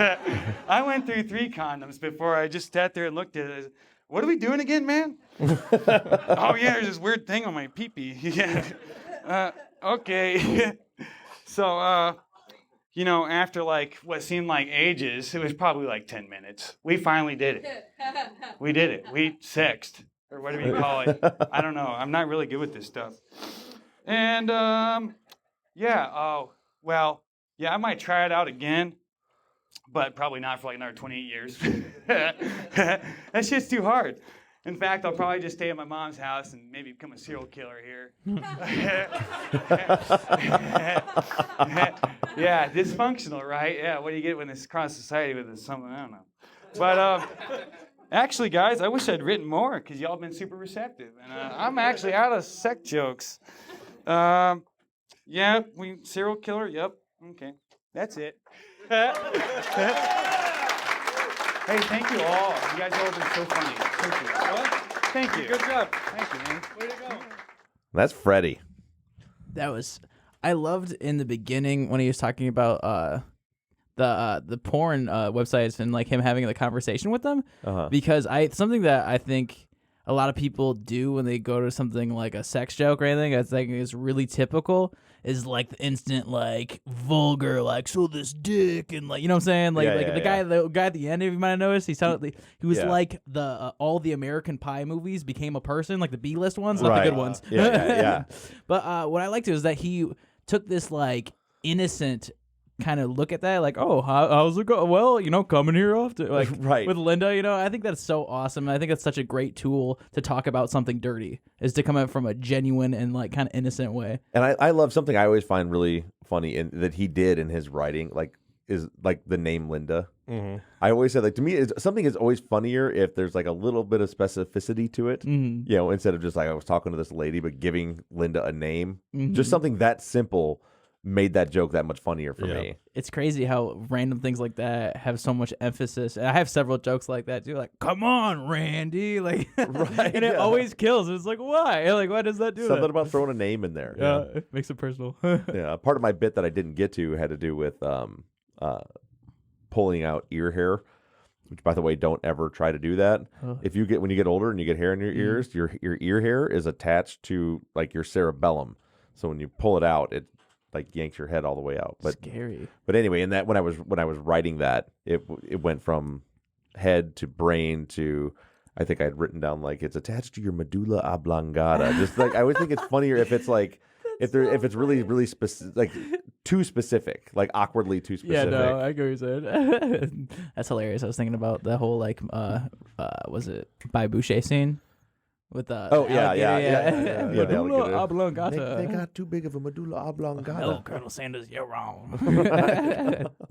D: I went through 3 condoms before I just sat there and looked at it. What are we doing again, man? Oh, yeah, there's this weird thing on my pee-pee. Yeah. Okay. So, after like what seemed like ages, it was probably like 10 minutes. We finally did it. We did it. We sexed, or whatever you call it. I don't know. I'm not really good with this stuff. And, I might try it out again, but probably not for like another 28 years. That shit's too hard. In fact, I'll probably just stay at my mom's house and maybe become a serial killer here. Yeah, dysfunctional, right? Yeah, what do you get when it's across society with this something? I don't know. But actually, guys, I wish I'd written more because y'all have been super receptive. And I'm actually out of sex jokes. Serial killer, yep. Okay, that's it. Hey, thank you all. You guys all have been so funny. Thank you. What? Thank you.
E: Good job.
D: Thank you, man.
E: Way to go.
A: That's Freddie.
C: That was I loved in the beginning when he was talking about the porn websites and like him having the conversation with them because something that I think a lot of people do when they go to something like a sex joke or anything I think is really typical is like the instant like vulgar like so this dick and like you know what I'm saying the guy at the end if you might have noticed he was like the all the American Pie movies became a person like the B-list ones not the good ones
A: yeah.
C: But what I liked is that he took this like innocent kind of look at that like how's it go well coming here often like
A: right.
C: with Linda I think that's so awesome and I think that's such a great tool to talk about something dirty is to come out from a genuine and like kind of innocent way.
A: And I love something I always find really funny in that he did in his writing is like the name Linda.
B: Mm-hmm.
A: I always say like to me something is always funnier if there's like a little bit of specificity to it instead of just like I was talking to this lady but giving Linda a name just something that simple made that joke that much funnier for me.
C: It's crazy how random things like that have so much emphasis. And I have several jokes like that too, like "Come on, Randy!" Like,
A: right,
C: and it always kills. It's like, why? Like, why does that do
A: something
C: that?
A: about throwing a name in there?
C: Yeah, it makes it personal.
A: Yeah, part of my bit that I didn't get to had to do with pulling out ear hair. Which, by the way, don't ever try to do that. When you get older and you get hair in your ears, your ear hair is attached to like your cerebellum. So when you pull it out, it like yanks your head all the way out. But
C: scary.
A: But anyway, in that when I was writing that, it went from head to brain to I think I had written down like it's attached to your medulla oblongata. Just like I always think it's funnier if it's like if it's really specific, like too specific, like awkwardly too specific.
C: Yeah, no, I get what you're saying. That's hilarious. I was thinking about the whole like was it By Boucher scene? With the
A: medulla
C: oblongata.
A: They got too big of a medulla oblongata.
C: No, Colonel Sanders, you're wrong.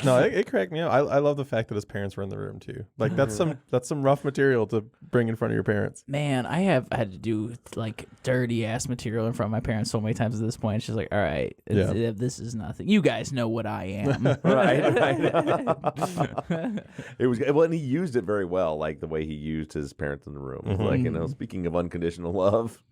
B: No, it cracked me up. I love the fact that his parents were in the room too. Like that's some rough material to bring in front of your parents.
C: Man, I had to do like dirty ass material in front of my parents so many times at this point. She's like, all right, this is nothing. You guys know what I am.
A: right. It was well, and he used it very well, like the way he used his parents in the room. It's like, speaking of unconditional love,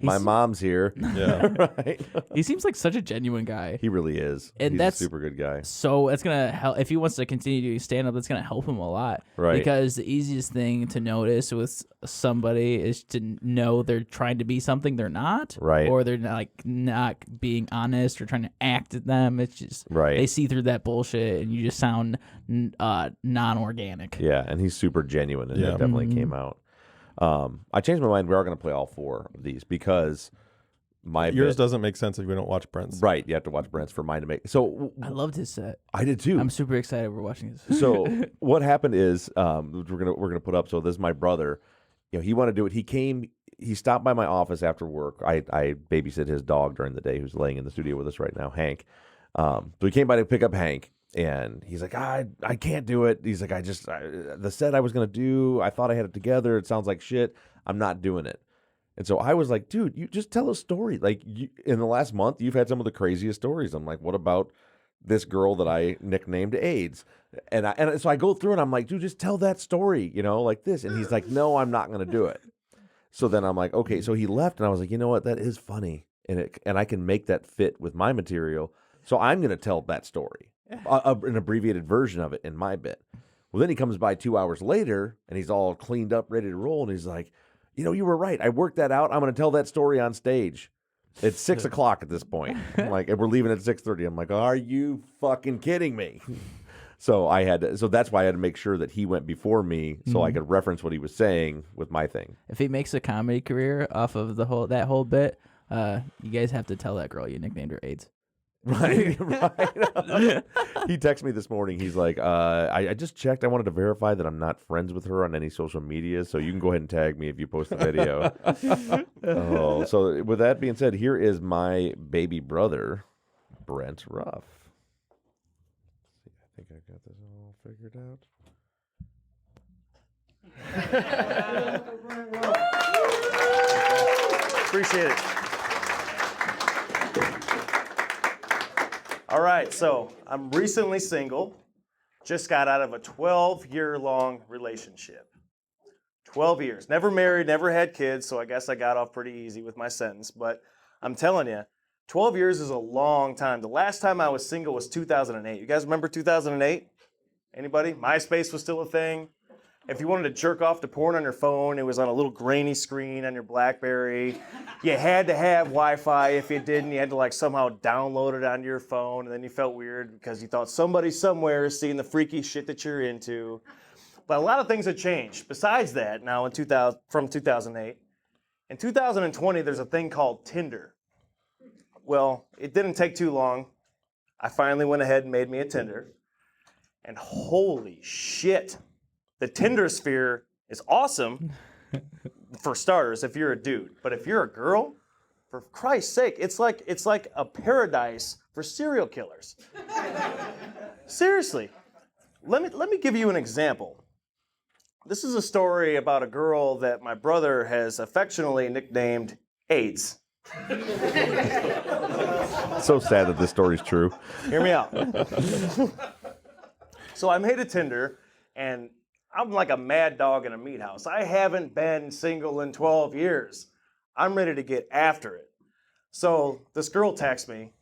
A: my mom's here.
B: Yeah.
A: Right.
C: He seems like such a genuine guy.
A: He really is.
C: And
A: He's
C: that's
A: a super good guy.
C: So it's gonna help if he wants to continue doing stand up. That's gonna help him a lot,
A: right?
C: Because the easiest thing to notice with somebody is to know they're trying to be something they're not,
A: right?
C: Or they're not being honest or trying to act at them. It's just
A: right.
C: They see through that bullshit, and you just sound non-organic.
A: Yeah, and he's super genuine, and it definitely came out. I changed my mind. We are going to play all four of these because yours
B: doesn't make sense if we don't watch Brent's.
A: Right, you have to watch Brent's for mine to make. So
C: I loved his set.
A: I did too.
C: I'm super excited we're watching this.
A: So what happened is we're gonna put up. So this is my brother. He wanted to do it. He came. He stopped by my office after work. I babysit his dog during the day, who's laying in the studio with us right now, Hank. So he came by to pick up Hank. And he's like, I can't do it. He's like, the set I was going to do, I thought I had it together. It sounds like shit. I'm not doing it. And so I was like, dude, you just tell a story. Like in the last month, you've had some of the craziest stories. I'm like, what about this girl that I nicknamed AIDS? And so I go through and I'm like, dude, just tell that story, like this. And he's like, no, I'm not going to do it. So then I'm like, okay. So he left and I was like, you know what? That is funny. And I can make that fit with my material. So I'm going to tell that story. An abbreviated version of it in my bit. Well, then he comes by 2 hours later and he's all cleaned up, ready to roll. And he's like, you were right. I worked that out. I'm going to tell that story on stage. It's 6 o'clock at this point. I'm like, and we're leaving at 6:30. I'm like, are you fucking kidding me? So that's why I had to make sure that he went before me so I could reference what he was saying with my thing.
C: If he makes a comedy career off of that whole bit, you guys have to tell that girl you nicknamed her AIDS.
A: Right. He texted me this morning. He's like, I just checked. I wanted to verify that I'm not friends with her on any social media, so you can go ahead and tag me if you post the video. So with that being said, here is my baby brother, Brent Ruff. I think I got this all figured
F: out. Appreciate it. All right, so I'm recently single, just got out of a 12-year-long relationship. 12 years. Never married, never had kids, so I guess I got off pretty easy with my sentence. But I'm telling you, 12 years is a long time. The last time I was single was 2008. You guys remember 2008? Anybody? MySpace was still a thing. If you wanted to jerk off to porn on your phone, it was on a little grainy screen on your BlackBerry. You had to have Wi-Fi. If you didn't, you had to like somehow download it onto your phone, and then you felt weird because you thought somebody somewhere is seeing the freaky shit that you're into. But a lot of things have changed. Besides that, now in 2000, from 2008, in 2020, there's a thing called Tinder. Well, it didn't take too long. I finally went ahead and made me a Tinder, and holy shit. The Tinder sphere is awesome, for starters, if you're a dude. But if you're a girl, for Christ's sake, it's like a paradise for serial killers. Seriously, let me give you an example. This is a story about a girl that my brother has affectionately nicknamed AIDS.
A: So sad that this story's true.
F: Hear me out. So I made a Tinder, and I'm like a mad dog in a meat house. I haven't been single in 12 years. I'm ready to get after it. So this girl texts me,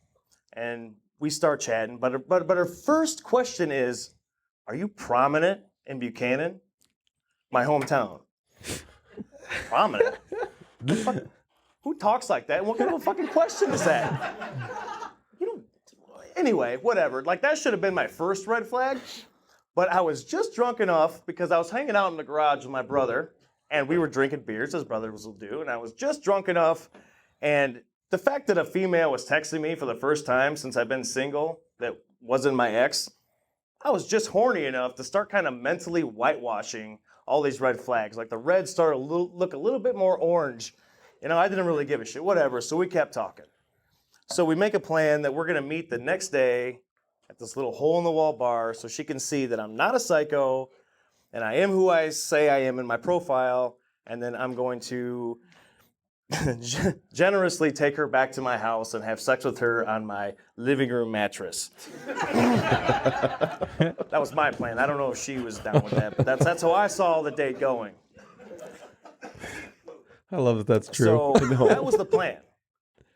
F: and we start chatting. But her first question is, "Are you prominent in Buchanan, my hometown?" Prominent? Who talks like that? What kind of a fucking question is that? Anyway, whatever. Like, that should have been my first red flag. But I was just drunk enough because I was hanging out in the garage with my brother, and we were drinking beers, as brothers will do, and I was just drunk enough, and the fact that a female was texting me for the first time since I've been single that wasn't my ex, I was just horny enough to start kind of mentally whitewashing all these red flags. Like, the red started to look a little bit more orange. You know, I didn't really give a shit, whatever, so we kept talking. So we make a plan that we're going to meet the next day at this little hole-in-the-wall bar so she can see that I'm not a psycho and I am who I say I am in my profile, and then I'm going to generously take her back to my house and have sex with her on my living room mattress. That was my plan. I don't know if she was down with that, but that's how I saw the date going.
B: I love that that's true.
F: So that was the plan.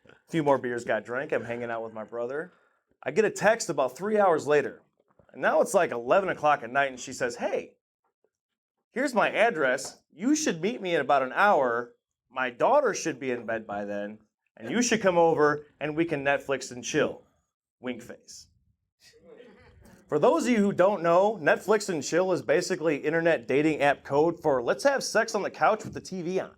F: A few more beers got drank. I'm hanging out with my brother. I get a text about 3 hours later. And now it's like 11 o'clock at night, and she says, "Hey, here's my address. You should meet me in about an hour. My daughter should be in bed by then, and you should come over, and we can Netflix and chill." Wink face. For those of you who don't know, Netflix and chill is basically internet dating app code for let's have sex on the couch with the TV on.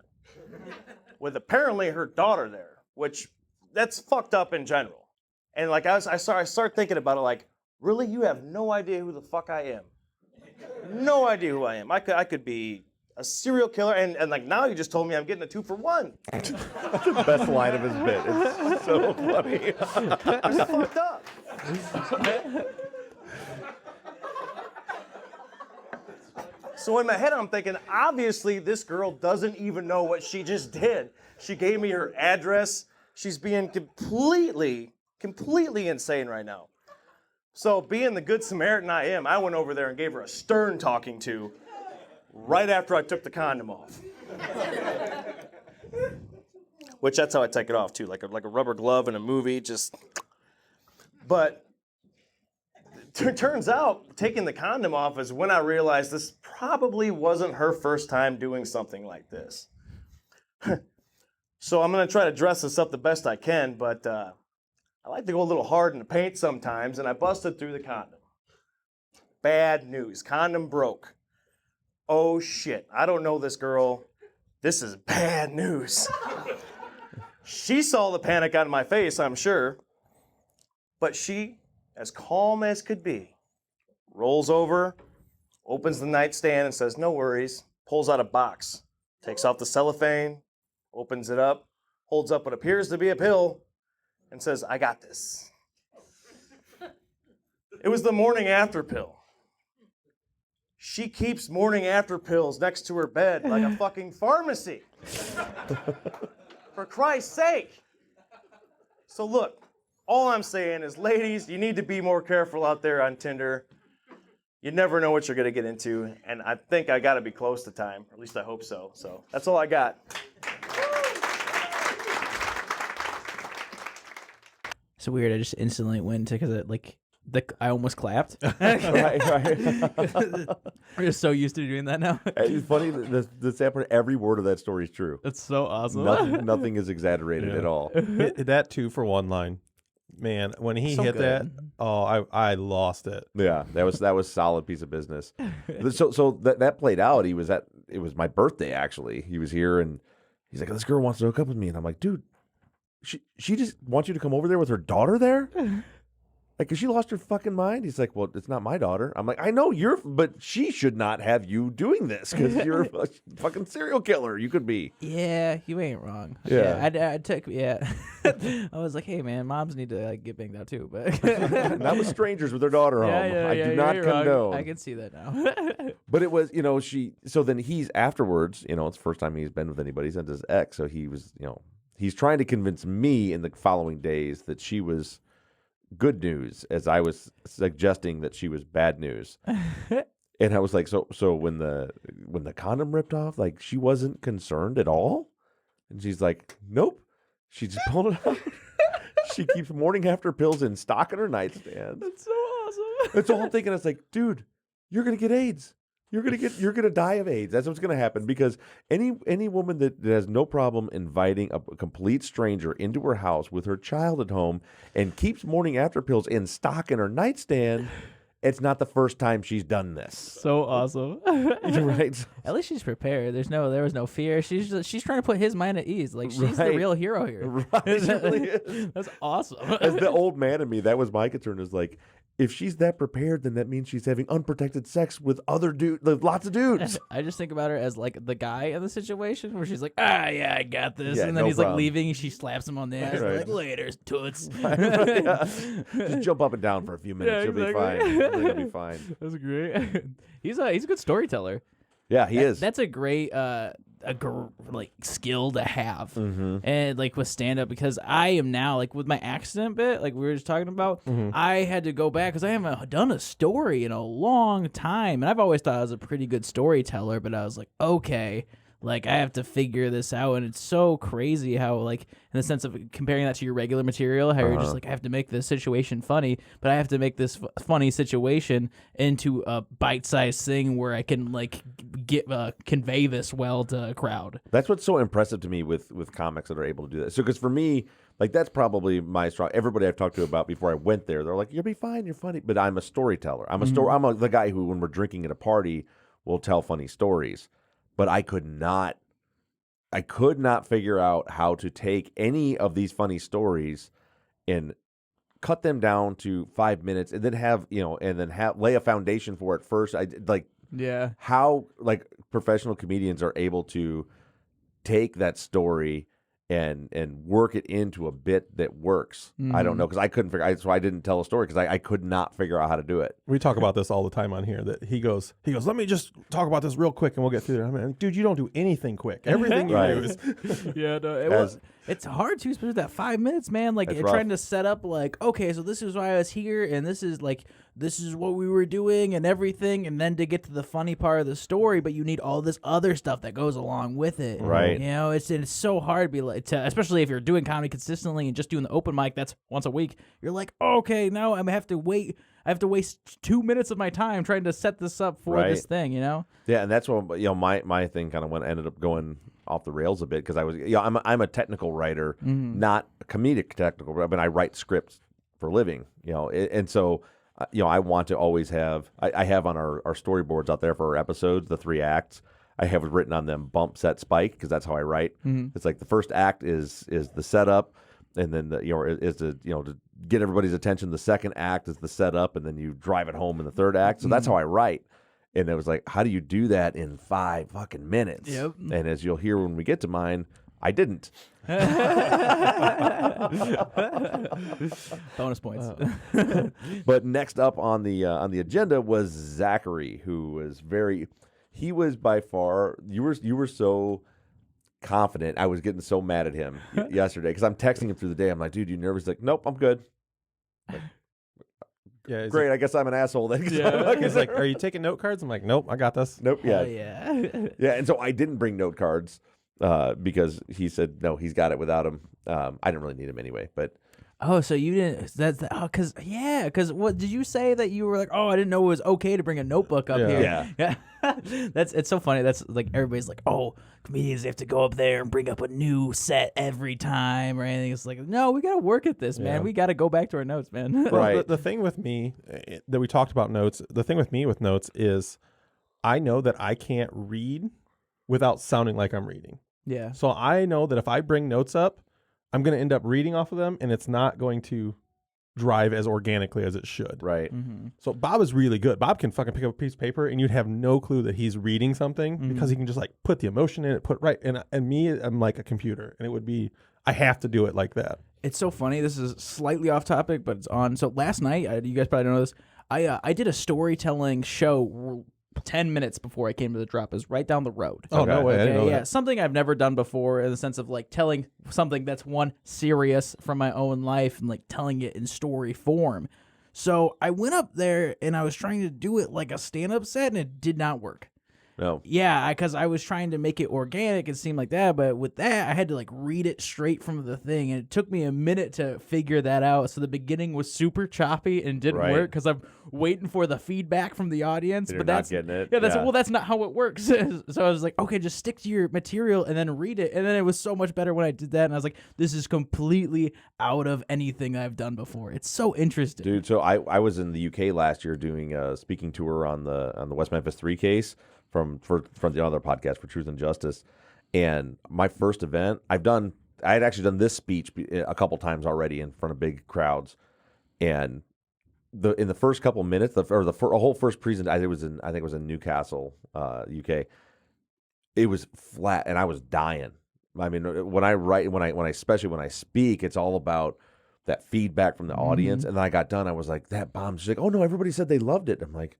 F: With apparently her daughter there, which that's fucked up in general. And like I start thinking about it like, really, you have no idea who the fuck I am. No idea who I am. I could be a serial killer, and like now you just told me I'm getting a 2-for-1.
A: That's the best line of his bit. It's so funny.
F: It's fucked up. So in my head, I'm thinking, obviously, this girl doesn't even know what she just did. She gave me her address. She's being completely insane right now. So being the good Samaritan I am, I went over there and gave her a stern talking to right after I took the condom off. Which that's how I take it off too, like a rubber glove in a movie, just. But turns out taking the condom off is when I realized this probably wasn't her first time doing something like this. So I'm going to try to dress this up the best I can, but I like to go a little hard in the paint sometimes, and I busted through the condom. Bad news. Condom broke. Oh, shit. I don't know this girl. This is bad news. She saw the panic on my face, I'm sure, but she, as calm as could be, rolls over, opens the nightstand and says, "No worries," pulls out a box, takes out the cellophane, opens it up, holds up what appears to be a pill, and says, "I got this." It was the morning after pill. She keeps morning after pills next to her bed like a fucking pharmacy. For Christ's sake. So look, all I'm saying is, ladies, you need to be more careful out there on Tinder. you never know what you're going to get into. And I think I got to be close to time. Or at least I hope so. So that's all I got.
C: So weird. I just instantly went because I almost clapped.
A: right.
C: We're just so used to doing that now.
A: It's funny. The sad part, every word of that story is true.
C: That's so awesome.
A: Nothing is exaggerated at all.
B: That 2-for-1 line, man. When he
C: So
B: hit
C: good.
B: that, I lost it.
A: Yeah, that was solid piece of business. So that played out. It was my birthday actually. He was here and he's like, this girl wants to hook up with me, and I'm like, dude, she just wants you to come over there with her daughter there. Like, has she lost her fucking mind? He's like, well, it's not my daughter. I'm like, I know but she should not have you doing this because you're a fucking serial killer. You could be.
C: Yeah, you ain't wrong.
A: Yeah.
C: I took. Yeah, I was like, hey man, moms need to get banged out too, but
A: Not with strangers with their daughter home. I do not
C: you're wrong.
A: condone.
C: I can see that now.
A: But it was, so then he's afterwards, it's the first time he's been with anybody since his ex. So he was, he's trying to convince me in the following days that she was good news as I was suggesting that she was bad news. And I was like, so when the condom ripped off, like she wasn't concerned at all? And she's like, nope. She just pulled it out. She keeps morning after pills in stock in her nightstand.
C: That's so awesome.
A: That's all I'm thinking. I was like, dude, you're gonna get AIDS. You're gonna die of AIDS. That's what's gonna happen because any woman that has no problem inviting a complete stranger into her house with her child at home and keeps morning after pills in stock in her nightstand, it's not the first time she's done this.
C: So awesome.
A: Right?
C: At least she's prepared. There was no fear. She's trying to put his mind at ease. Like she's the
A: Right.
C: real hero here.
A: Right? She really is.
C: That's awesome.
A: As the old man in me, that was my concern. Is like, if she's that prepared, then that means she's having unprotected sex with lots of dudes.
C: I just think about her as like the guy in the situation where she's like, yeah, I got this,
A: Yeah,
C: and then
A: no
C: he's
A: problem.
C: like leaving, and she slaps him on the ass,
A: Right.
C: like later, toots.
A: Yeah. Just jump up and down for a few minutes.
C: Yeah,
A: You'll be
C: exactly.
A: fine. You'll be fine.
C: That's great. He's a good storyteller.
A: Yeah, he is.
C: That's a great like skill to have,
A: Mm-hmm.
C: and like with stand up, because I am now like with my accident bit, like we were just talking about. I had to go back because I haven't done a story in a long time, and I've always thought I was a pretty good storyteller, but I was like, okay. Like, I have to figure this out, and it's so crazy how, like, in the sense of comparing that to your regular material, how you're just like, I have to make this situation funny, but I have to make this funny situation into a bite-sized thing where I can, like, convey this well to a crowd.
A: That's what's so impressive to me with comics that are able to do that. So, because for me, like, that's probably my strong. Everybody I've talked to about before I went there, they're like, "You'll be fine, you're funny." But I'm a storyteller. I'm the guy who, when we're drinking at a party, will tell funny stories. But I could not figure out how to take any of these funny stories and cut them down to 5 minutes, and then lay a foundation for it first.
C: Yeah.
A: How like professional comedians are able to take that story and work it into a bit that works. I don't know, because I couldn't figure. So I didn't tell a story because I could not figure out how to do it.
B: We talk about this all the time on here. That he goes, let me just talk about this real quick and we'll get through there. I mean, dude, you don't do anything quick. Everything you
A: Right.
B: do is.
C: Yeah, no, it's hard to, especially that 5 minutes, man. Like
A: That's
C: trying
A: rough.
C: to set up, like, okay, so this is why I was here, and this is what we were doing, and everything, and then to get to the funny part of the story, but you need all this other stuff that goes along with it.
A: Right.
C: You know, it's so hard to be like, especially if you're doing comedy consistently and just doing the open mic that's once a week. You're like, okay, now I have to wait. I have to waste 2 minutes of my time trying to set this up for this thing. You know.
A: Yeah, and that's what my thing kind of ended up going off the rails a bit because I was I'm a technical writer, not a comedic technical. I mean, I write scripts for a living, and so I want to always have. I have on our storyboards out there for our episodes the 3 acts. I have written on them bump, set, spike because that's how I write. It's like the first act is the setup, and then is to get everybody's attention. The second act is the setup, and then you drive it home in the third act. So that's how I write. And it was like, how do you do that in 5 fucking minutes?
C: Yep.
A: And as you'll hear when we get to mine, I didn't.
C: Bonus points.
A: But next up on the agenda was Zachary, who was he was by far, you were so confident. I was getting so mad at him yesterday because I'm texting him through the day. I'm like, dude, you nervous? He's like, nope, I'm good. Like,
B: Yeah, he's
A: great. I guess I'm an asshole then.
B: He's like, are you taking note cards? I'm like, nope, I got this.
A: Nope. Yeah.
C: Oh, yeah.
A: Yeah. And so I didn't bring note cards because he said no, he's got it without him. I didn't really need him anyway, but.
C: Oh, so you didn't? Because what did you say that you were like? Oh, I didn't know it was okay to bring a notebook up here.
A: Yeah.
C: It's so funny. That's like everybody's like, oh, comedians have to go up there and bring up a new set every time or anything. It's like, no, we gotta work at this, man.
B: Yeah.
C: We gotta go back to our notes, man.
A: Right.
B: The thing with me that we talked about notes. The thing with me with notes is, I know that I can't read without sounding like I'm reading.
C: Yeah.
B: So I know that if I bring notes up, I'm going to end up reading off of them, and it's not going to drive as organically as it should.
A: Right.
C: Mm-hmm.
B: So Bob is really good. Bob can fucking pick up a piece of paper, and you'd have no clue that he's reading something because he can just like put the emotion in it, put right. And me, I'm like a computer, and it would be, I have to do it like that.
C: It's so funny. This is slightly off topic, but it's on. So last night, you guys probably don't know this. I did a storytelling show 10 minutes before I came to the drop. Is right down the road.
B: Oh, no way. I didn't know
C: Yeah,
B: that.
C: something I've never done before in the sense of like telling something that's one serious from my own life and like telling it in story form. So I went up there and I was trying to do it like a stand-up set and it did not work.
A: No.
C: Yeah, because I was trying to make it organic and seem like that, but with that, I had to like read it straight from the thing, and it took me a minute to figure that out. So the beginning was super choppy and didn't
A: Right.
C: work because I'm waiting for the feedback from the audience.
A: You're
C: but
A: not
C: that's
A: getting it.
C: Yeah,
A: Yeah.
C: that's not how it works. So I was like, okay, just stick to your material and then read it. And then it was so much better when I did that, and I was like, this is completely out of anything I've done before. It's so interesting,
A: Dude, so I was in the UK last year doing a speaking tour on the West Memphis 3 case from the other podcast, For Truth and Justice. And my first event, I had actually done this speech a couple times already in front of big crowds. And in the first couple minutes, the whole first presentation, I think it was in Newcastle, UK. It was flat, and I was dying. I mean, when I write, especially when I speak, it's all about that feedback from the audience. And then I got done, I was like, that bomb. She's like, oh no, everybody said they loved it. I'm like,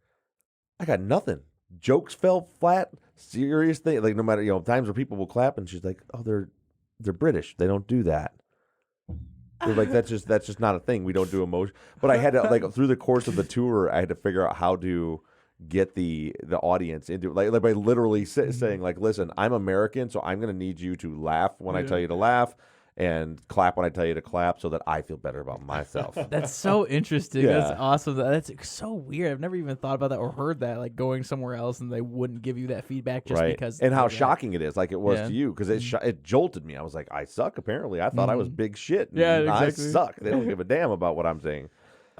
A: I got nothing. Jokes fell flat. Serious thing, like no matter times where people will clap, and she's like, oh, they're British. They don't do that. They're like, that's just not a thing. We don't do emotion. But I had to like through the course of the tour, I had to figure out how to get the audience into like by literally saying like, listen, I'm American, so I'm gonna need you to laugh when I tell you to laugh, and clap when I tell you to clap, so that I feel better about myself.
C: That's so interesting.
A: Yeah.
C: That's awesome. That's so weird. I've never even thought about that or heard that, like going somewhere else and they wouldn't give you that feedback just
A: Right.
C: because.
A: And how
C: of that.
A: shocking it is, like it was
C: Yeah.
A: to you, because it jolted me. I was like, I suck. Apparently, I thought I was big shit.
C: Yeah,
A: I
C: exactly.
A: suck. They don't give a damn about what I'm saying.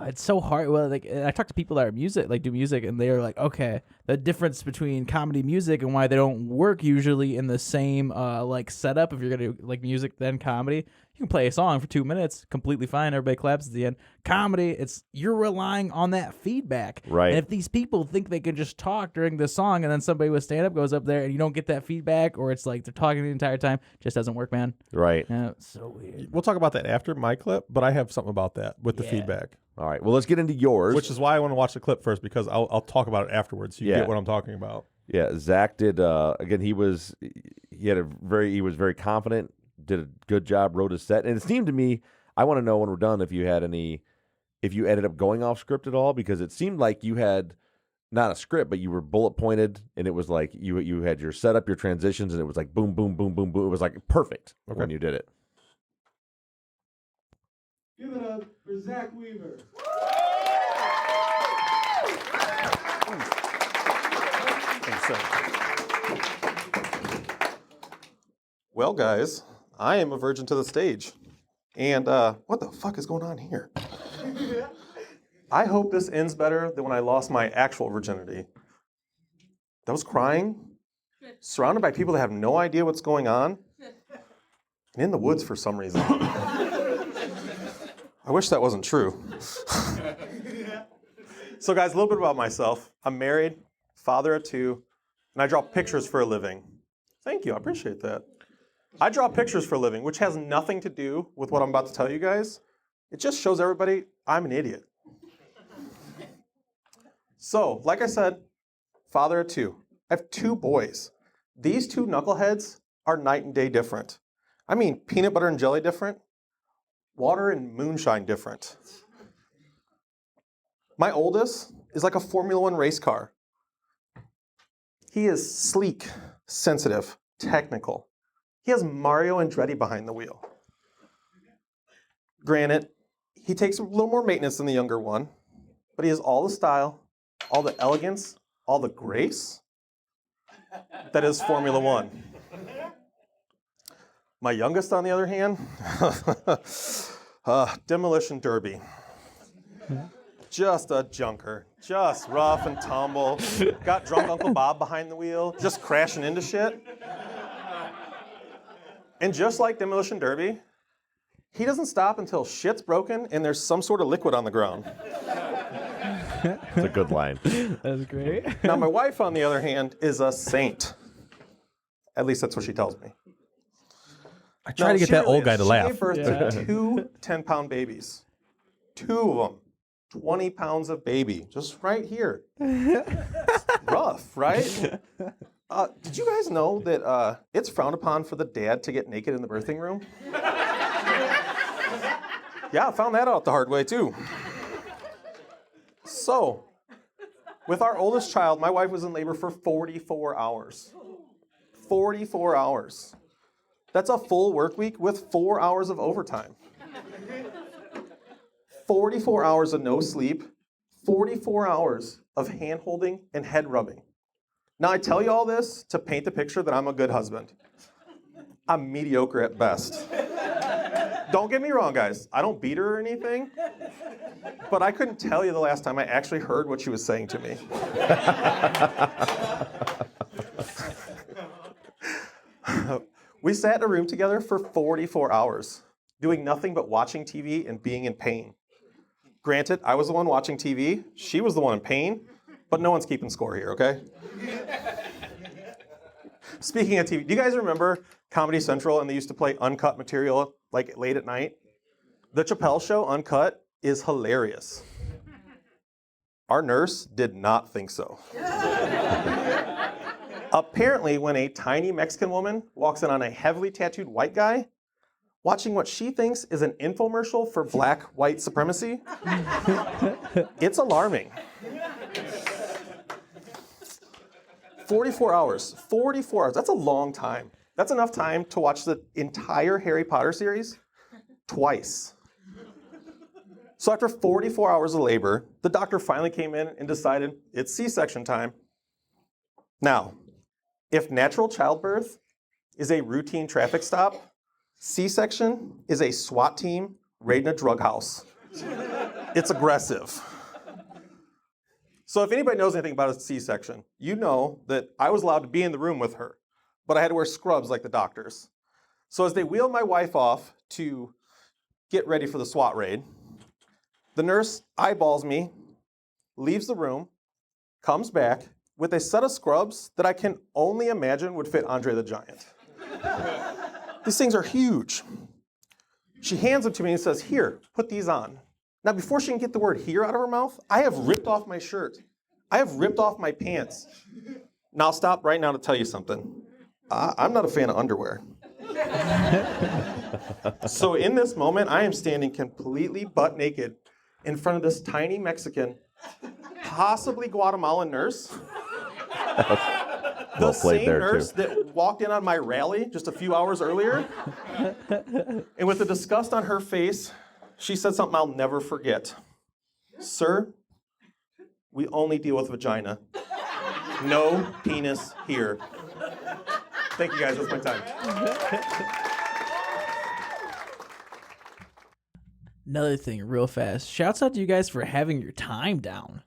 C: It's so hard. Well, like I talk to people that are do music, and they're like, okay, the difference between comedy music and why they don't work usually in the same like setup. If you're gonna do like music then comedy, you can play a song for 2 minutes, completely fine. Everybody claps at the end. Comedy, you're relying on that feedback.
A: Right.
C: And if these people think they can just talk during the song, and then somebody with stand up goes up there and you don't get that feedback, or it's like they're talking the entire time, just doesn't work, man.
A: Right.
C: Yeah, it's so weird.
B: We'll talk about that after my clip, but I have something about that with the
C: Yeah.
B: feedback,
A: All right. Well, let's get into yours.
B: which is why I want to watch the clip first, because I'll talk about it afterwards. So you
A: Yeah.
B: get what I'm talking about.
A: Yeah, Zach did. Again, he was very confident. Did a good job. Wrote his set, and it seemed to me. I want to know when we're done if you ended up going off script at all, because it seemed like you had not a script, but you were bullet pointed, and it was like you had your setup, your transitions, and it was like boom, boom, boom, boom, boom. It was like perfect when you did it.
E: Give it up for Zach Weaver.
B: Well, guys, I am a virgin to the stage. And what the fuck is going on here? I hope this ends better than when I lost my actual virginity. That was crying, surrounded by people that have no idea what's going on, and in the woods for some reason. I wish that wasn't true. So, guys, a little bit about myself. I'm married, father of 2, and I draw pictures for a living. Thank you, I appreciate that. I draw pictures for a living, which has nothing to do with what I'm about to tell you guys. It just shows everybody I'm an idiot. So, like I said, father of 2. I have 2 boys. These 2 knuckleheads are night and day different. I mean, peanut butter and jelly different, water and moonshine different. My oldest is like a Formula One race car. He is sleek, sensitive, technical. He has Mario Andretti behind the wheel. Granted, he takes a little more maintenance than the younger one, but he has all the style, all the elegance, all the grace that is Formula One. My youngest, on the other hand, demolition derby. Just a junker, just rough and tumble. Got drunk Uncle Bob behind the wheel, just crashing into shit. And just like demolition derby, he doesn't stop until shit's broken and there's some sort of liquid on the ground.
A: It's a good line.
C: That's great.
B: Now, my wife, on the other hand, is a saint. At least that's what she tells me.
G: I try to get that old guy to
B: She
G: laugh.
B: gave birth to 2 10-pound babies. 2 of them. 20 pounds of baby. Just right here. Rough, right? Did you guys know that it's frowned upon for the dad to get naked in the birthing room? Yeah, I found that out the hard way, too. So, with our oldest child, my wife was in labor for 44 hours. 44 hours. That's a full work week with 4 hours of overtime. 44 hours of no sleep, 44 hours of hand-holding and head rubbing. Now, I tell you all this to paint the picture that I'm a good husband. I'm mediocre at best. Don't get me wrong, guys. I don't beat her or anything, but I couldn't tell you the last time I actually heard what she was saying to me. We sat in a room together for 44 hours, doing nothing but watching TV and being in pain. Granted, I was the one watching TV, she was the one in pain, but no one's keeping score here, okay? Speaking of TV, do you guys remember Comedy Central and they used to play uncut material like late at night? The Chappelle Show, Uncut, is hilarious. Our nurse did not think so. Apparently, when a tiny Mexican woman walks in on a heavily tattooed white guy, watching what she thinks is an infomercial for black white supremacy, it's alarming. 44 hours. 44 hours. That's a long time. That's enough time to watch the entire Harry Potter series twice. So after 44 hours of labor, the doctor finally came in and decided it's C-section time. Now, if natural childbirth is a routine traffic stop, C-section is a SWAT team raiding a drug house. It's aggressive. So if anybody knows anything about a C-section, you know that I was allowed to be in the room with her, but I had to wear scrubs like the doctors. So as they wheeled my wife off to get ready for the SWAT raid, the nurse eyeballs me, leaves the room, comes back with a set of scrubs that I can only imagine would fit Andre the Giant. These things are huge. She hands them to me and says, "Here, put these on." Now, before she can get the word "here" out of her mouth, I have ripped off my shirt. I have ripped off my pants. Now, I'll stop right now to tell you something. I'm not a fan of underwear. So in this moment, I am standing completely butt naked in front of this tiny Mexican, possibly Guatemalan nurse. The same nurse that walked in on my rally just a few hours earlier. And with the disgust on her face, she said something I'll never forget. "Sir, we only deal with vagina. No penis here." Thank you guys, that's my time.
C: Another thing, real fast. Shouts out to you guys for having your time down.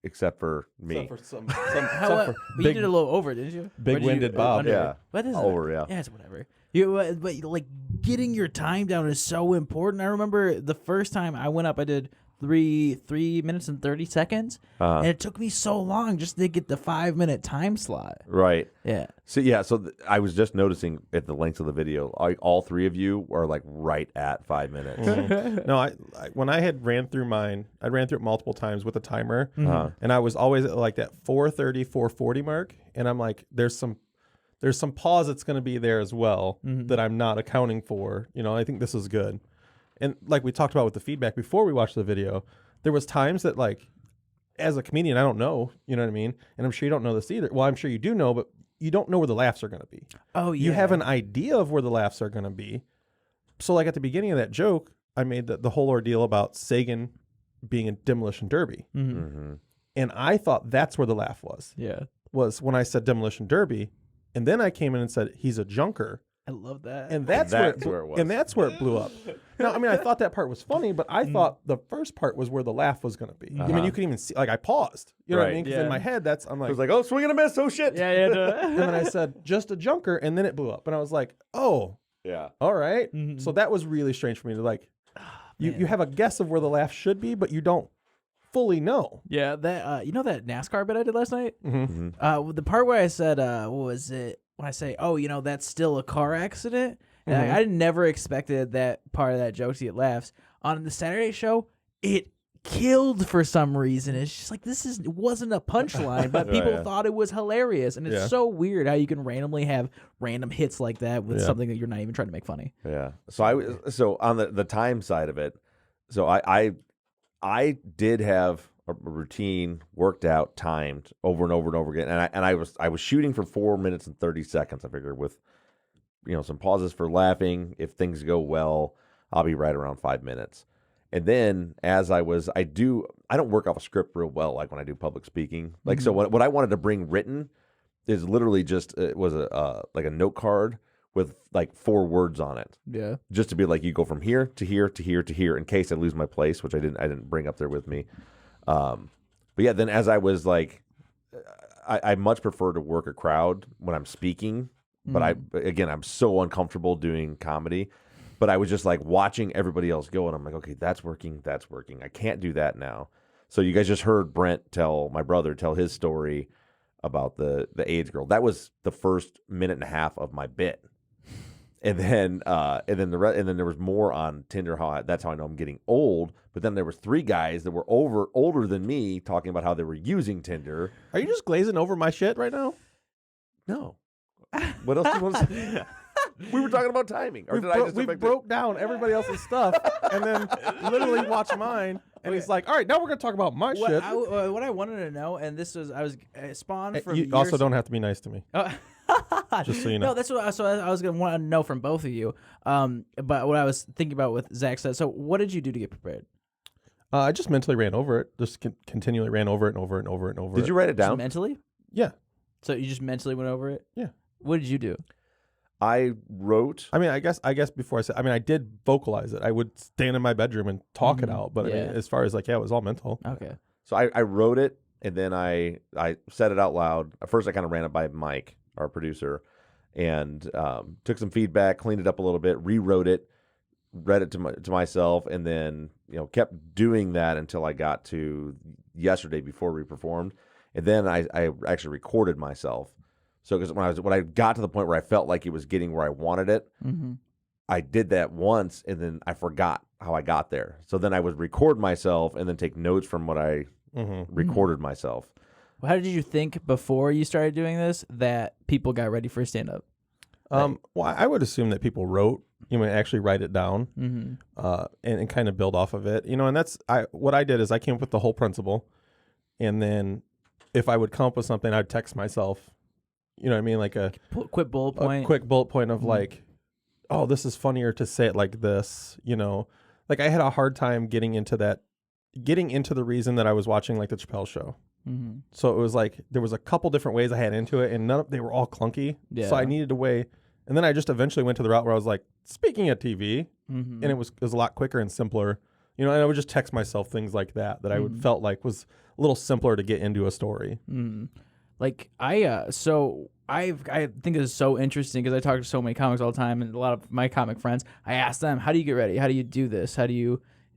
A: Except for me.
B: For some
C: But you did a little over, didn't you?
G: Big-winded Bob.
C: under?
A: Yeah.
C: What is
A: Over,
C: it?
A: yeah.
C: Yeah, it's whatever. But like getting your time down is so important. I remember the first time I went up, I did 3 minutes and 30 seconds, and it took me so long just to get the 5-minute time slot.
A: Right.
C: Yeah.
A: So I was just noticing at the length of the video, all three of you are like right at 5 minutes.
B: No, I when I had ran through mine, I ran through it multiple times with a timer, and I was always at like that 4:30, 4:40 mark, and I'm like, there's some pause that's going to be there as well that I'm not accounting for. You know, I think this is good. And like we talked about with the feedback before we watched the video, there was times that like, as a comedian, I don't know, you know what I mean? And I'm sure you don't know this either. Well, I'm sure you do know, but you don't know where the laughs are going to be.
C: Oh, yeah.
B: You have an idea of where the laughs are going to be. So like at the beginning of that joke, I made the whole ordeal about Sagan being a Demolition Derby.
A: Mm-hmm.
B: And I thought that's where the laugh was.
C: Yeah.
B: Was when I said Demolition Derby. And then I came in and said, he's a junker.
C: I love that.
B: And that's where it
A: was.
B: And that's where it blew up. Now, I mean, I thought that part was funny, but I thought the first part was where the laugh was going to be. I mean, you could even see, like, I paused. You know what I
A: Right.
B: mean? Because
C: Yeah.
B: in my head, I'm
A: I
B: like,
A: was like, oh, swing and a miss. Oh, shit.
C: yeah.
B: and then I said, just a junker, and then it blew up. And I was like, oh,
A: Yeah.
B: all right.
C: Mhm.
B: So that was really strange for me to like, you have a guess of where the laugh should be, but you don't fully know.
C: Yeah, that you know that NASCAR bit I did last night?
B: Mm-hmm.
C: The part where I said, what was it? When I say, oh, that's still a car accident. And
B: Mhm.
C: I never expected that part of that joke to get laughs. On the Saturday show, it killed for some reason. It's just like it wasn't a punchline, but people
A: yeah.
C: thought it was hilarious. And it's
B: Yeah.
C: so weird how you can randomly have random hits like that with
B: Yeah.
C: something that you're not even trying to make funny.
A: Yeah. So on the time side of it, so I did have a routine worked out, timed over and over and over again, and I was shooting for 4 minutes and 30 seconds. I figured with some pauses for laughing. If things go well, I'll be right around 5 minutes. And then as I don't work off a script real well, like when I do public speaking. Like so, what I wanted to bring written is literally just it was like a note card with like 4 words on it,
C: Yeah.
A: just to be like you go from here to here to here to here in case I lose my place, which I didn't bring up there with me. But yeah, then as I was like, I much prefer to work a crowd when I'm speaking, but I'm so uncomfortable doing comedy. But I was just like watching everybody else go, and I'm like, okay, that's working. I can't do that now. So you guys just heard Brent my brother tell his story about the AIDS girl. That was the first minute and a half of my bit. And then there was more on Tinder. That's how I know I'm getting old. But then there was 3 guys that were older than me talking about how they were using Tinder.
B: Are you just glazing over my shit right now?
A: No. What else do you want to say? We were talking about timing. Or
B: We broke down everybody else's stuff and then literally watched mine. And he's like, all right, now we're going to talk about my shit.
C: What I wanted to know, and this was, I was spawned from
B: You
C: years-
B: also don't have to be nice to me. Just so you know.
C: No, that's what. So I was gonna want to know from both of you. But what I was thinking about with Zach said. So what did you do to get prepared?
B: I just mentally ran over it. Just continually ran over it and over it and over it and over it.
A: Did you write it
C: Just
A: down?
C: mentally?
B: Yeah.
C: So you just mentally went over it?
B: Yeah.
C: What did you do?
A: I wrote.
B: I mean, I guess before I said, I did vocalize it. I would stand in my bedroom and talk it out. But I
C: Yeah.
B: mean, as far as like, yeah, it was all mental.
C: Okay.
A: So I wrote it, and then I said it out loud. At first, I kind of ran it by Mike, our producer, and took some feedback, cleaned it up a little bit, rewrote it, read it to myself, and then kept doing that until I got to yesterday before we performed, and then I actually recorded myself. So because when I got to the point where I felt like it was getting where I wanted it, I did that once, and then I forgot how I got there. So then I would record myself and then take notes from what I recorded myself.
C: Well, how did you think before you started doing this that people got ready for stand up?
B: Well, I would assume that people wrote, actually write it down, and kind of build off of it, and that's what I did is I came up with the whole principle, and then if I would come up with something, I'd text myself, you know what I mean, like a
C: Quick bullet point.
B: quick bullet point of like, oh, this is funnier to say it like this, like I had a hard time getting into the reason that I was watching like the Chappelle Show. So it was like there was a couple different ways I had into it, and they were all clunky.
C: Yeah.
B: So I needed a way, and then I just eventually went to the route where I was like, speaking of TV, and it was a lot quicker and simpler, and I would just text myself things like that I would felt like was a little simpler to get into a story.
C: Like I think this is so interesting because I talk to so many comics all the time, and a lot of my comic friends, I ask them, how do you get ready? How do you do this?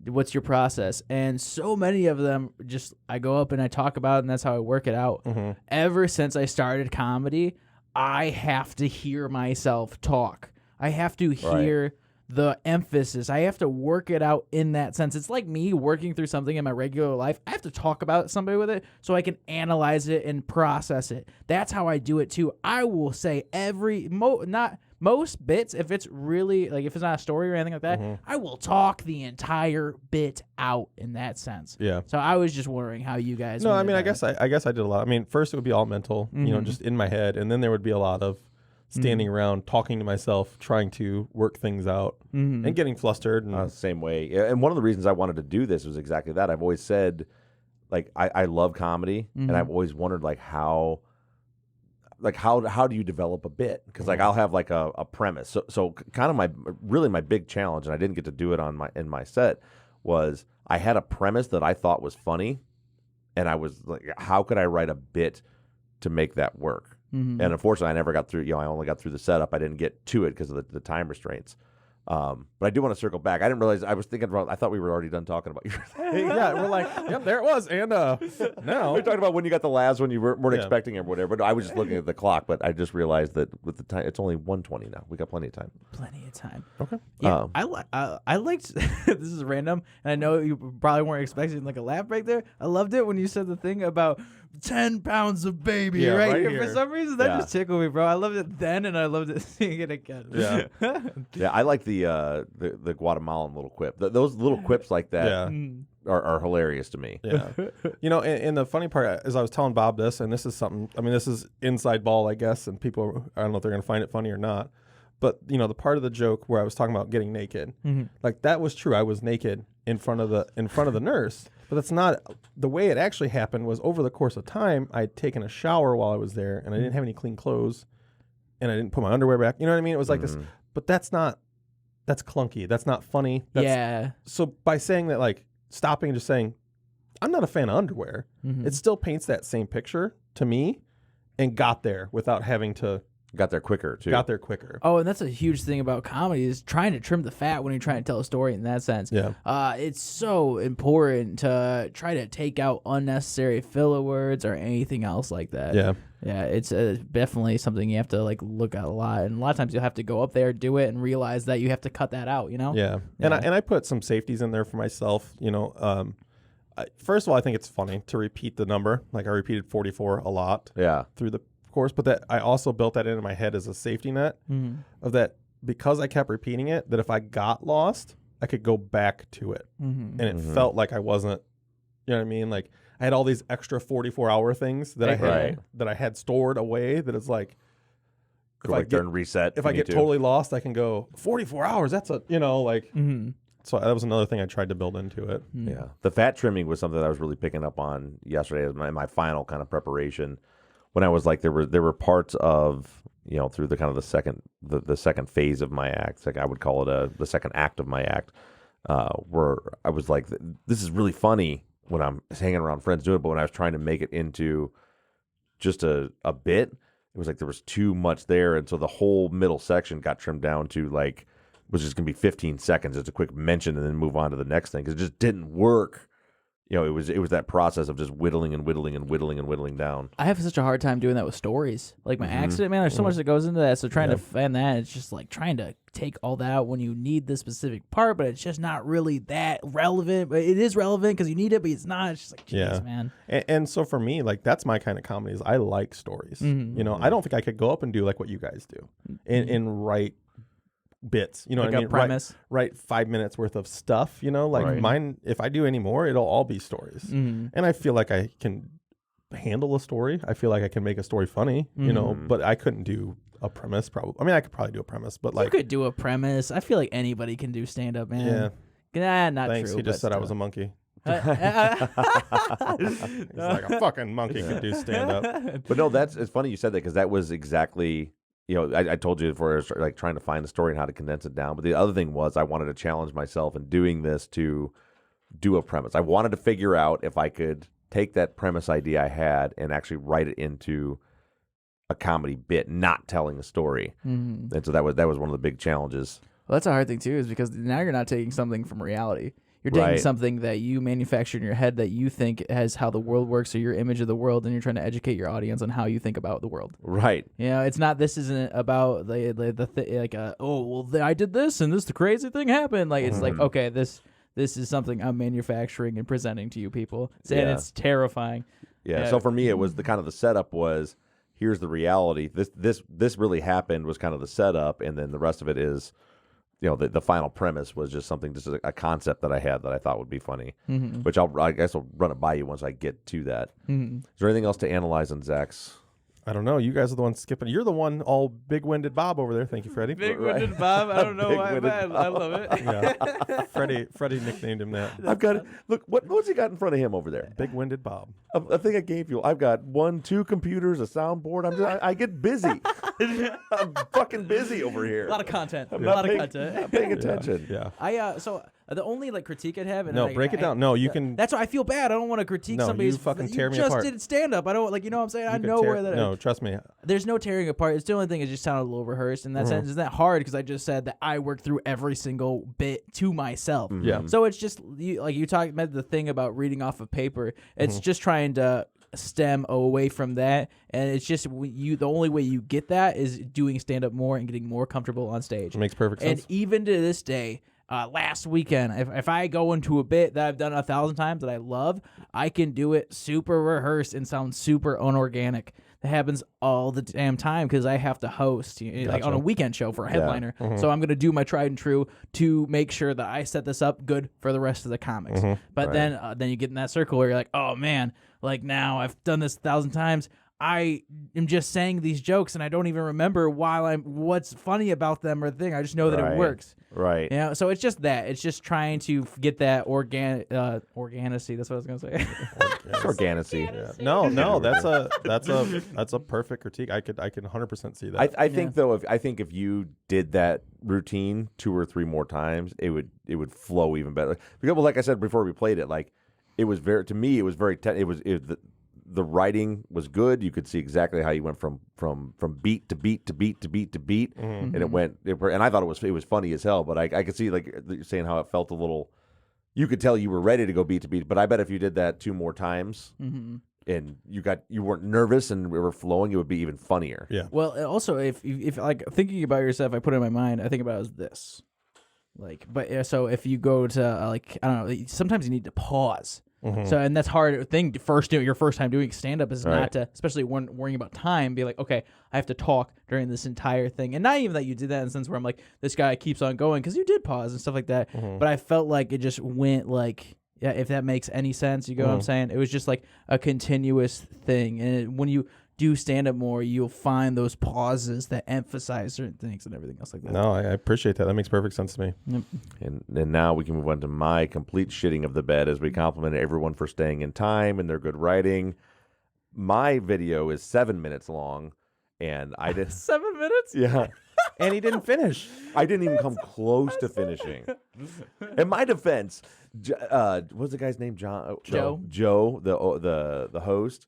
C: What's your process? And so many of them I go up and I talk about it, and that's how I work it out. Ever since I started comedy, I have to hear myself talk. I have to hear the emphasis. I have to work it out in that sense. It's like me working through something in my regular life. I have to talk about somebody with it so I can analyze it and process it. That's how I do it too. I will say not most bits, if it's really like if it's not a story or anything like that, I will talk the entire bit out in that sense.
B: Yeah.
C: So I was just wondering how you guys.
B: No,
C: went
B: I mean,
C: about
B: I guess I did a lot. I mean, first it would be all mental, just in my head, and then there would be a lot of standing around, talking to myself, trying to work things out, and getting flustered. And
A: Same way. Yeah, and one of the reasons I wanted to do this was exactly that. I've always said, like, I love comedy, and I've always wondered, like, how do you develop a bit? Because like I'll have like a premise. So kind of my big challenge, and I didn't get to do it in my set, was I had a premise that I thought was funny, and I was like, how could I write a bit to make that work? And unfortunately, I never got through. I only got through the setup. I didn't get to it because of the time restraints. But I do want to circle back. I didn't realize I was thinking about. I thought we were already done talking about your thing.
B: yeah, we're like, yep, there it was. And now
A: We talked about when you got the laughs when you weren't expecting it or whatever. But I was just looking at the clock. But I just realized that with the time, it's only 1:20 now. We got plenty of time.
C: Plenty of time.
B: Okay.
C: Yeah, I liked. This is random, and I know you probably weren't expecting like a laugh break there. I loved it when you said the thing about 10 pounds of baby
B: Yeah,
C: right
B: right
C: here.
B: here.
C: For some reason, that just tickled me, bro. I loved it then, and I loved it seeing it again.
B: Yeah.
A: Yeah, I like the Guatemalan little quip. Those little quips like that
B: Yeah.
A: are hilarious to me.
B: Yeah. And the funny part is I was telling Bob this, and this is something, I mean, this is inside ball, I guess, and people, I don't know if they're going to find it funny or not. But, the part of the joke where I was talking about getting naked, like that was true. I was naked in front of the nurse. But that's not the way it actually happened. Was over the course of time, I'd taken a shower while I was there, and I didn't have any clean clothes, and I didn't put my underwear back. You know what I mean? It was like this, but that's clunky. That's not funny.
C: Yeah.
B: So by saying that, like stopping and just saying, I'm not a fan of underwear, it still paints that same picture to me, and got there without having to.
A: Got there quicker too.
B: Got there quicker.
C: Oh, and that's a huge thing about comedy is trying to trim the fat when you're trying to tell a story in that sense.
B: Yeah.
C: It's so important to try to take out unnecessary filler words or anything else like that.
B: Yeah.
C: Yeah, it's definitely something you have to like look at a lot, and a lot of times you'll have to go up there, do it, and realize that you have to cut that out.
B: Yeah. And I put some safeties in there for myself. First of all, I think it's funny to repeat the number. Like I repeated 44 a lot.
A: Yeah.
B: Through the course, but that I also built that into my head as a safety net of that, because I kept repeating it, that if I got lost, I could go back to it. And it felt like I wasn't, you know what I mean? Like I had all these extra 44-hour things that I had stored away that it's like,
A: Go back there and reset.
B: If I get totally lost, I can go 44 hours. That's so that was another thing I tried to build into it.
A: Yeah. The fat trimming was something that I was really picking up on yesterday as my final kind of preparation. When I was like, there were parts of, through the kind of the second phase of my act, like I would call it the second act of my act, where I was like, this is really funny when I'm hanging around friends doing it, but when I was trying to make it into just a bit, it was like there was too much there, and so the whole middle section got trimmed down to like, was just gonna be 15 seconds, just a quick mention, and then move on to the next thing because it just didn't work. It was that process of just whittling and whittling and whittling and whittling down.
C: I have such a hard time doing that with stories. Like my accident, man, there's so much that goes into that. So trying to find that, it's just like trying to take all that out when you need the specific part, but it's just not really that relevant. But it is relevant because you need it, but it's not. It's just like, jeez, man.
B: And so for me, like that's my kind of comedy is I like stories. I don't think I could go up and do like what you guys do and write bits,
C: like
B: what I mean?
C: Premise.
B: Write 5 minutes worth of stuff, like mine, if I do any more, it'll all be stories. And I feel like I can handle a story. I feel like I can make a story funny, but I couldn't do a premise probably. I mean, I could probably do a premise, but like.
C: You could do a premise. I feel like anybody can do stand up, man.
B: Yeah.
C: Not
B: Thanks.
C: true.
B: He just said I was a monkey. He's like a fucking monkey could do stand up.
A: But no, it's funny you said that because that was exactly. I told you before I was like trying to find the story and how to condense it down. But the other thing was I wanted to challenge myself in doing this to do a premise. I wanted to figure out if I could take that premise idea I had and actually write it into a comedy bit, not telling a story. And so that was one of the big challenges.
C: Well, that's a hard thing too, is because now you're not taking something from reality. You're taking something that you manufacture in your head that you think has how the world works or your image of the world, and you're trying to educate your audience on how you think about the world.
A: Right.
C: It's not. This isn't about I did this and the crazy thing happened. Like it's like, okay, this is something I'm manufacturing and presenting to you people, and it's terrifying.
A: Yeah. So for me, it was the setup was here's the reality. This really happened was kind of the setup, and then the rest of it is, the final premise was just something, just a concept that I had that I thought would be funny, which I guess I'll run it by you once I get to that. Is there anything else to analyze on Zach's?
B: I don't know. You guys are the ones skipping. You're the one all big-winded Bob over there. Thank you, Freddie.
C: Big-winded Bob. I don't know why I'm mad. I love it.
B: Yeah. Freddie nicknamed him that.
A: I've got look. What's he got in front of him over there?
B: Big-winded Bob.
A: I think I gave you. I've got 2 computers, a soundboard. I get busy. I'm fucking busy over here.
C: A lot of content.
A: I'm
C: A
A: not
C: lot of
A: paying-
C: content.
A: I'm paying attention.
B: Yeah.
C: So the only critique I'd have, and
B: No, break it down. No, you can.
C: That's why I feel bad. I don't want to critique
B: No,
C: somebody's.
B: you fucking tear me
C: just
B: apart.
C: did stand up. I don't what I'm saying. I
B: you can
C: know
B: tear-
C: where that.
B: No, trust me.
C: There's no tearing apart. It's the only thing is just sounded a little rehearsed. In that sense, isn't that hard? Because I just said that I work through every single bit to myself.
B: Yeah.
C: So it's just you talked about the thing about reading off of paper. It's just trying to stem away from that, and it's just the only way you get that is doing stand up more and getting more comfortable on stage.
B: It makes perfect sense.
C: And even to this day, last weekend, if I go into a bit that I've done 1,000 times that I love, I can do it super rehearsed and sound super unorganic. That happens all the damn time because I have to host on a weekend show for a headliner. So I'm going to do my tried and true to make sure that I set this up good for the rest of the comics. But then you get in that circle where you're like, oh man, now I've done this 1,000 times. I am just saying these jokes and I don't even remember what's funny about them or the thing. I just know that it works.
A: Right.
C: So it's just that. It's just trying to get that organicity. That's what I was gonna say.
A: It's organicy.
B: Yeah. No, that's a perfect critique. I can 100% see that.
A: I think though, if you did that routine 2 or 3 more times, it would flow even better. Because, like I said before we played it, it was very the writing was good. You could see exactly how you went from beat to beat to beat to beat to beat, and and I thought it was funny as hell. But I could see you're saying how it felt a little. You could tell you were ready to go beat to beat. But I bet if you did that 2 more times, and you weren't nervous and we were flowing, it would be even funnier.
B: Yeah.
C: Well, also if thinking about yourself, I put it in my mind. I think about it as this, so if you go to I don't know, sometimes you need to pause. So, and that's hard thing your first time doing stand up is not to, especially when worrying about time, be like, okay, I have to talk during this entire thing. And not even that you did that in the sense where I'm like, this guy keeps on going because you did pause and stuff like that. But I felt like it just went if that makes any sense, you go what I'm saying? It was just like a continuous thing. And when you do stand up more, you'll find those pauses that emphasize certain things and everything else like that.
B: No, I appreciate that. That makes perfect sense to me.
A: And now we can move on to my complete shitting of the bed as we compliment everyone for staying in time and their good writing. My video is 7 minutes long, and I did
C: 7 minutes?
A: Yeah.
B: And he didn't finish.
A: I didn't even come close to finishing. In my defense, what's the guy's name? Joe, the host.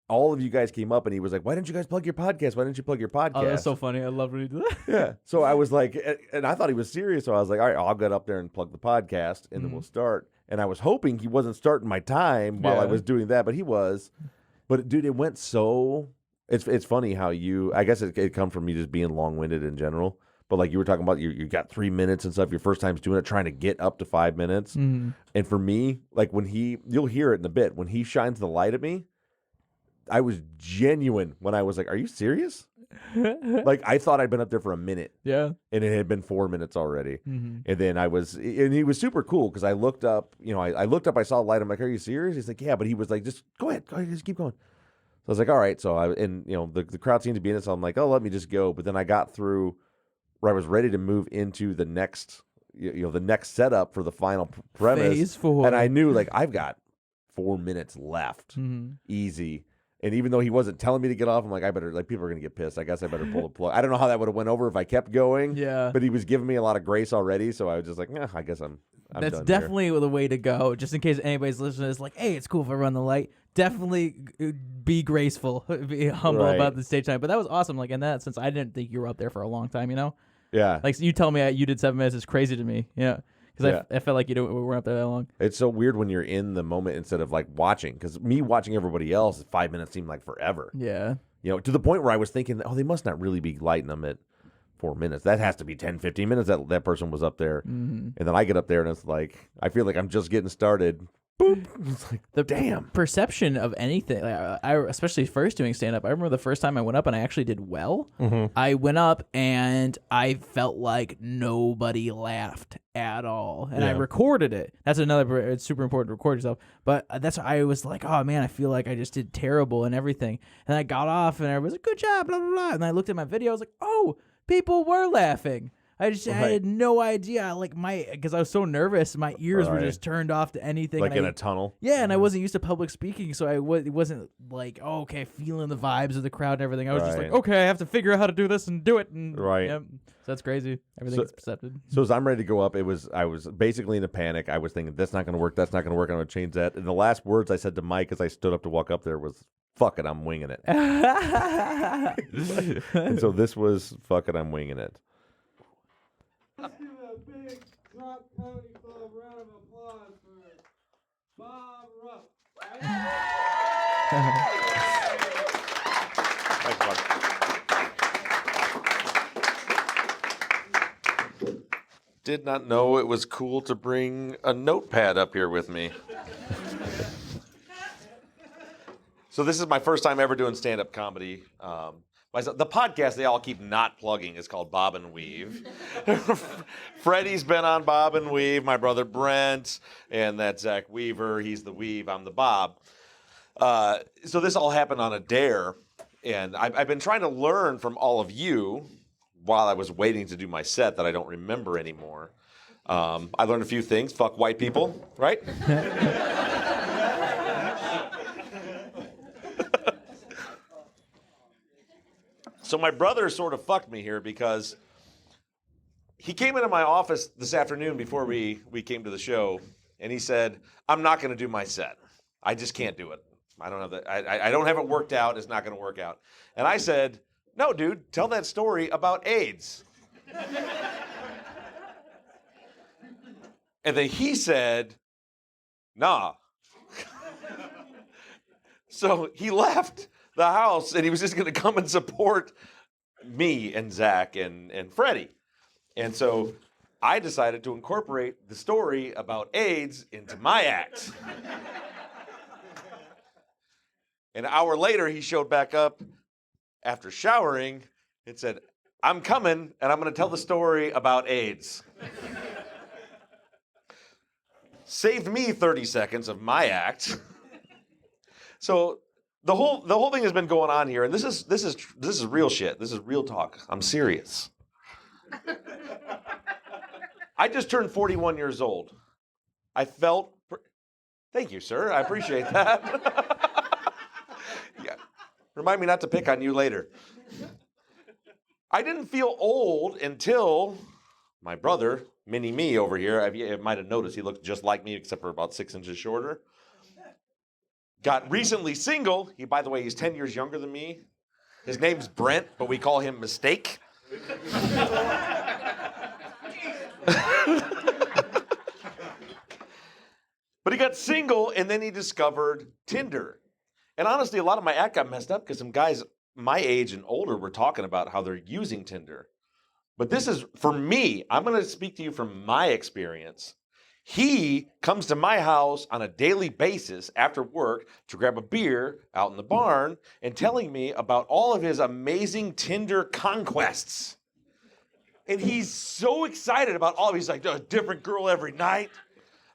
A: All of you guys came up and he was like, "Why didn't you guys plug your podcast? Why didn't you plug your podcast?"
C: Oh, that's so funny. I love when you do that.
A: Yeah. So I was like, and I thought he was serious. So I was like, all right, I'll get up there and plug the podcast and then we'll start. And I was hoping he wasn't starting my time while I was doing that, but he was. But dude, it went so. It's funny how I guess it come from me just being long-winded in general. But you were talking about, you got 3 minutes and stuff. Your first time's doing it, trying to get up to 5 minutes. And for me, when you'll hear it in a bit, when he shines the light at me, I was genuine when I was like, "Are you serious?" I thought I'd been up there for a minute.
C: Yeah.
A: And it had been 4 minutes already. And then and he was super cool because I looked up, I looked up, I saw a light. I'm like, "Are you serious?" He's like, "Yeah," but he was like, "Just go ahead, just keep going." So I was like, "All right." So the crowd seemed to be in it. So I'm like, "Oh, let me just go." But then I got through where I was ready to move into the next, the next setup for the final premise.
C: Phase 4.
A: And I knew I've got 4 minutes left, easy. And even though he wasn't telling me to get off, I'm like, I better, people are going to get pissed. I guess I better pull the plug. I don't know how that would have went over if I kept going.
C: Yeah.
A: But he was giving me a lot of grace already. So I was just like, I guess I'm
C: That's
A: done
C: definitely the way to go. Just in case anybody's listening, is like, hey, it's cool if I run the light. Definitely be graceful, be humble about the stage time. But that was awesome. In that sense, I didn't think you were up there for a long time,
A: Yeah.
C: So you tell me you did 7 minutes is crazy to me. Yeah. Because I felt like we weren't up there that long.
A: It's so weird when you're in the moment instead of watching. Because me watching everybody else, 5 minutes seemed like forever.
C: Yeah.
A: To the point where I was thinking, they must not really be lighting them at 4 minutes. That has to be 10, 15 minutes that person was up there. And then I get up there and it's I feel like I'm just getting started. boop. It's like,
C: The
A: damn.
C: perception of anything, like, I especially first doing stand up. I remember the first time I went up and I actually did well. I went up and I felt like nobody laughed at all, and I
B: Yeah.
C: recorded it. That's another. It's super important to record yourself. But that's I was like, oh man, I feel like I just did terrible and everything. And I got off and everybody was like, good job, blah blah blah. And I looked at my video. I was like, oh, people were laughing. I had no idea. Because I was so nervous, my ears were
A: Right.
C: just turned off to anything.
A: Like
C: and
A: in
C: I-
A: a tunnel.
C: Yeah, and I wasn't used to public speaking, so it wasn't like, oh, okay, feeling the vibes of the crowd and everything. I was just like,
A: Right.
C: okay, I have to figure out how to do this and do it. And,
A: Right.
C: Yep. So that's crazy. Everything gets percepted.
A: So as I'm ready to go up, I was basically in a panic. I was thinking, that's not going to work. That's not going to work. I'm going to change that. And the last words I said to Mike as I stood up to walk up there was, fuck it, I'm winging it. And so this was, fuck it, I'm winging it.
E: Let's give a big Drop Comedy Club round of applause for Bob Rupp.
A: Thanks, Mark. Did not know it was cool to bring a notepad up here with me. So this is my first time ever doing stand-up comedy. The podcast they all keep not plugging is called Bob and Weave. Freddie's been on Bob and Weave, my brother Brent, and that's Zach Weaver. He's the Weave, I'm the Bob. So this all happened on a dare, and I've been trying to learn from all of you while I was waiting to do my set that I don't remember anymore. I learned a few things. Fuck white people, right? So my brother sort of fucked me here because he came into my office this afternoon before we came to the show, and he said, I'm not going to do my set. I just can't do it. I don't have that. I don't have it worked out. It's not going to work out. And I said, no, dude, tell that story about AIDS. And then he said, nah. So he left the house, and he was just going to come and support me and Zach and Freddie. And so I decided to incorporate the story about AIDS into my act. An hour later, he showed back up after showering and said, I'm coming, and I'm going to tell the story about AIDS. Saved me 30 seconds of my act. So the whole thing has been going on here, and this is real shit. This is real talk. I'm serious. I just turned 41 years old. I felt. Thank you, sir. I appreciate that. Yeah. Remind me not to pick on you later. I didn't feel old until my brother, Mini Me over here. You might have noticed he looked just like me, except for about 6 inches shorter. Got recently single. By the way, he's 10 years younger than me. His name's Brent, but we call him Mistake. But he got single, and then he discovered Tinder. And honestly, a lot of my act got messed up because some guys my age and older were talking about how they're using Tinder. But this is, for me, I'm going to speak to you from my experience. He comes to my house on a daily basis after work to grab a beer out in the barn and telling me about all of his amazing Tinder conquests. And he's so excited about all of it. He's like, a different girl every night.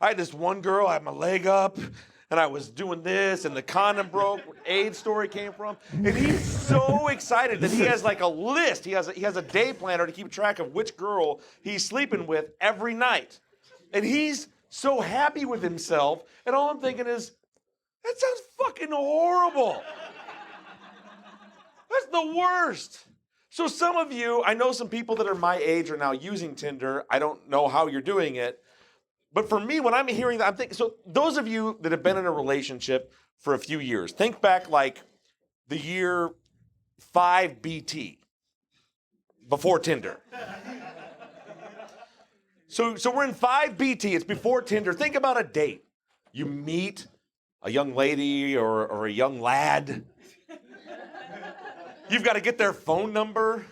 A: I had this one girl, I had my leg up, and I was doing this, and the condom broke, where AIDS story came from. And he's so excited that he has like a list. He has a day planner to keep track of which girl he's sleeping with every night. And he's so happy with himself, and all I'm thinking is, that sounds fucking horrible. That's the worst. So some of you, I know some people that are my age are now using Tinder. I don't know how you're doing it. But for me, when I'm hearing that, I'm thinking, so those of you that have been in a relationship for a few years, think back like the year 5 BT, before Tinder. So we're in 5 BT, it's before Tinder. Think about a date. You meet a young lady or a young lad. You've got to get their phone number.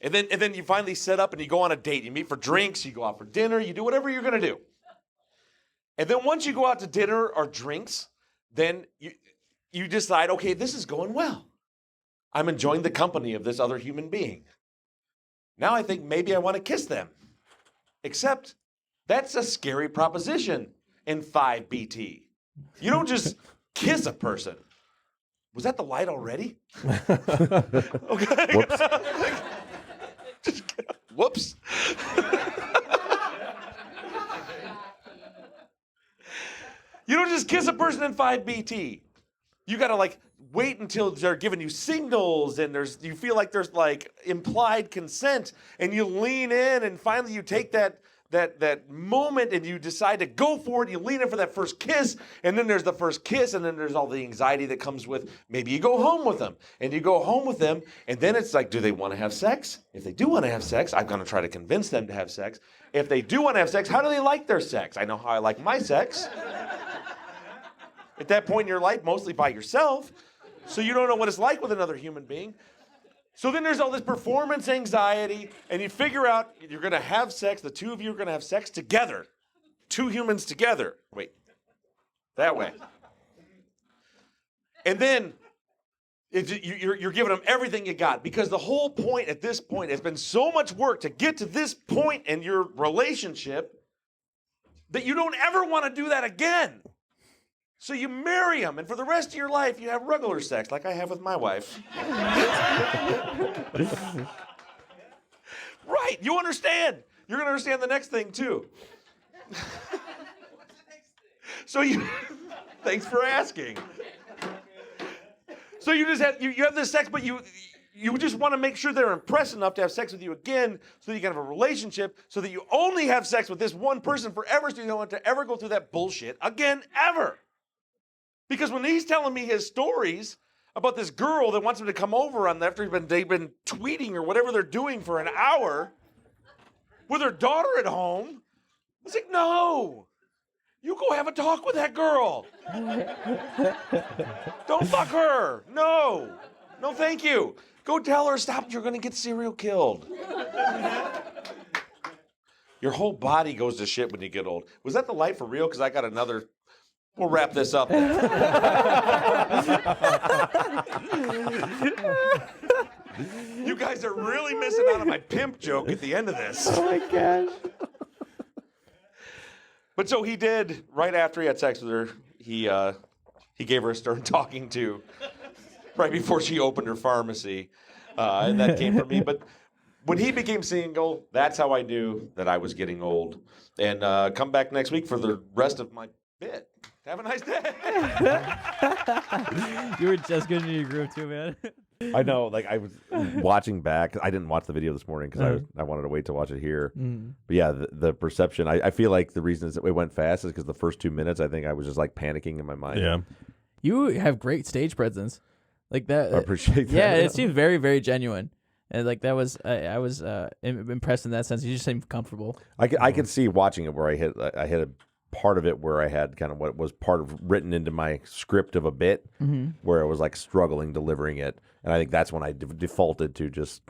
A: And then you finally set up and you go on a date. You meet for drinks, you go out for dinner, you do whatever you're going to do. And then once you go out to dinner or drinks, then you decide, okay, this is going well. I'm enjoying the company of this other human being. Now I think maybe I want to kiss them. Except that's a scary proposition in 5BT. You don't just kiss a person. Was that the light already? Okay. Whoops. Whoops. You don't just kiss a person in 5BT. You got to like wait until they're giving you signals and you feel like there's like implied consent and you lean in and finally you take that moment and you decide to go for it. You lean in for that first kiss, and then there's the first kiss, and then there's all the anxiety that comes with maybe you go home with them, and you go home with them, and then it's like, do they want to have sex? If they do want to have sex, I'm going to try to convince them to have sex. If they do want to have sex, how do they like their sex? I know how I like my sex. At that point in your life, mostly by yourself, so you don't know what it's like with another human being. So then there's all this performance anxiety, and you figure out you're going to have sex. The two of you are going to have sex together. Two humans together. Wait. That way. And then you're giving them everything you got, because the whole point at this point has been so much work to get to this point in your relationship that you don't ever want to do that again. So you marry them, and for the rest of your life, you have regular sex, like I have with my wife. Right, you understand. You're going to understand the next thing, too. So thanks for asking. So you just have, you have this sex, but you just want to make sure they're impressed enough to have sex with you again so that you can have a relationship, so that you only have sex with this one person forever, so you don't want to ever go through that bullshit again, ever. Because when he's telling me his stories about this girl that wants him to come over on after they've been tweeting or whatever they're doing for an hour with her daughter at home, I was like, no, you go have a talk with that girl. Don't fuck her. No, thank you. Go tell her, stop, you're going to get serial killed. Your whole body goes to shit when you get old. Was that the light for real? Because I got another... We'll wrap this up then. You guys are really missing out on my pimp joke at the end of this.
C: Oh my gosh.
A: But so he did, right after he had sex with her, he gave her a stern talking to right before she opened her pharmacy. And that came from me. But when he became single, that's how I knew that I was getting old. And come back next week for the rest of my bit. Have a nice day.
C: You were just getting into your groove too, man.
A: I know, like I was watching back. I didn't watch the video this morning because I wanted to wait to watch it here. But yeah, the perception. I feel like the reason it went fast is because the first 2 minutes, I think I was just like panicking in my mind.
B: Yeah.
C: You have great stage presence, like that.
A: I appreciate that.
C: Yeah, it seemed very, very genuine, and like that was I was impressed in that sense. You just seemed comfortable.
A: I could see watching it where I hit a part of it where I had kind of what was part of written into my script of a bit, where I was like struggling delivering it, and I think that's when I defaulted to just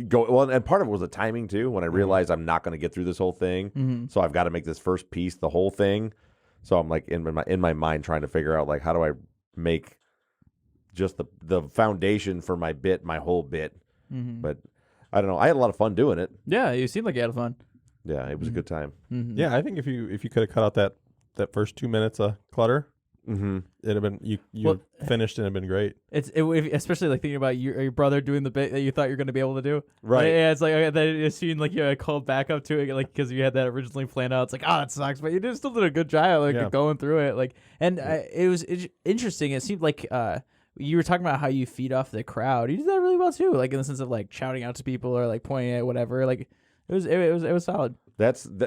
A: go. Well, and part of it was the timing too. When I realized I'm not going to get through this whole thing, so I've got to make this first piece the whole thing. So I'm like in my mind trying to figure out like how do I make just the foundation for my bit, my whole bit. But I don't know. I had a lot of fun doing it.
C: Yeah, you seemed like you had fun.
A: Yeah, it was a good time.
B: Yeah, I think if you could have cut out that first 2 minutes of clutter, it'd have been you finished and it'd been great.
C: Especially like thinking about your brother doing the bit that you thought you were going to be able to do.
A: Right.
C: Yeah, it's like then it seemed like you called back up to it, like because you had that originally planned out. It's like, oh, that sucks, but you still did a good job, like going through it. Like, and it was interesting. It seemed like you were talking about how you feed off the crowd. You did that really well too, like in the sense of like shouting out to people or like pointing at whatever. Like it was solid.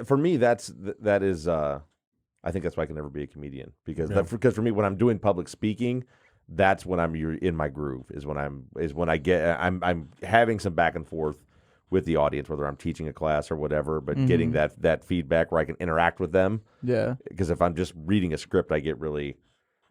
A: For me. That is. I think that's why I can never be a comedian because for me when I'm doing public speaking, that's when I'm in my groove. Is when I'm having some back and forth with the audience, whether I'm teaching a class or whatever, but getting that feedback where I can interact with them. Yeah. Because if I'm just reading a script, I get really.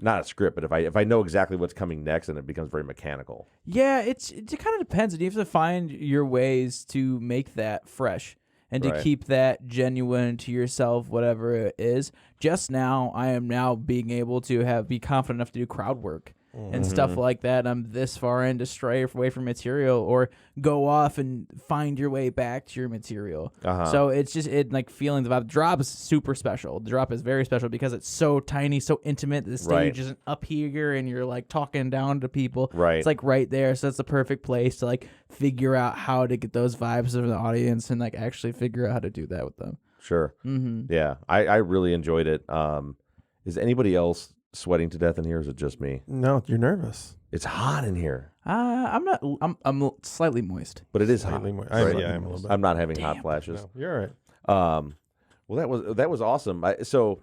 A: Not a script, but if I know exactly what's coming next, then it becomes very mechanical.
C: Yeah, it kind of depends. You have to find your ways to make that fresh. and to
A: Right.
C: keep that genuine to yourself, whatever it is. Just now, I am now being able to be confident enough to do crowd work and stuff like that. I'm this far in to stray away from material or go off and find your way back to your material. So it's just like feeling the vibe. Drop is super special. The drop is very special because it's so tiny, so intimate. The stage
A: Right.
C: isn't up here and you're like talking down to people.
A: Right.
C: It's like right there. So that's the perfect place to like figure out how to get those vibes of the audience and like actually figure out how to do that with them.
A: Sure. Yeah, I really enjoyed it. Is anybody else sweating to death in here? Or is it just me?
B: No, you're nervous.
A: It's hot in here,
C: I'm not. I'm slightly moist.
A: but it is hot.
B: Slightly more.
A: Right?
B: Yeah, I'm a little bit.
A: I'm not having hot flashes.
B: No, you're all right.
A: Well, that was awesome. So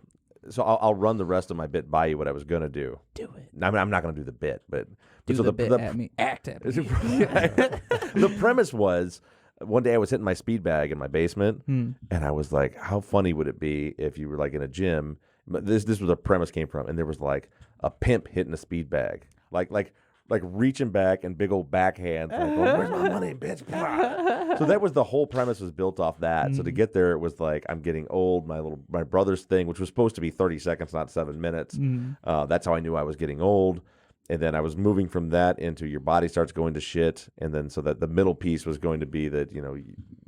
A: I'll run the rest of my bit by you. What I was gonna do.
C: Do it.
A: I'm not gonna do the bit, but
C: Do
A: so
C: the bit at me. Act at me.
A: the premise was one day I was hitting my speed bag in my basement, and I was like, "How funny would it be if you were like in a gym?" But this was where the premise came from, and there was like a pimp hitting a speed bag, like reaching back and big old backhands, like, oh, "Where's my money, bitch?" So that was the whole premise was built off that. So to get there, it was like I'm getting old. My brother's thing, which was supposed to be 30 seconds, not 7 minutes. That's how I knew I was getting old. And then I was moving from that into your body starts going to shit. And then so that the middle piece was going to be that,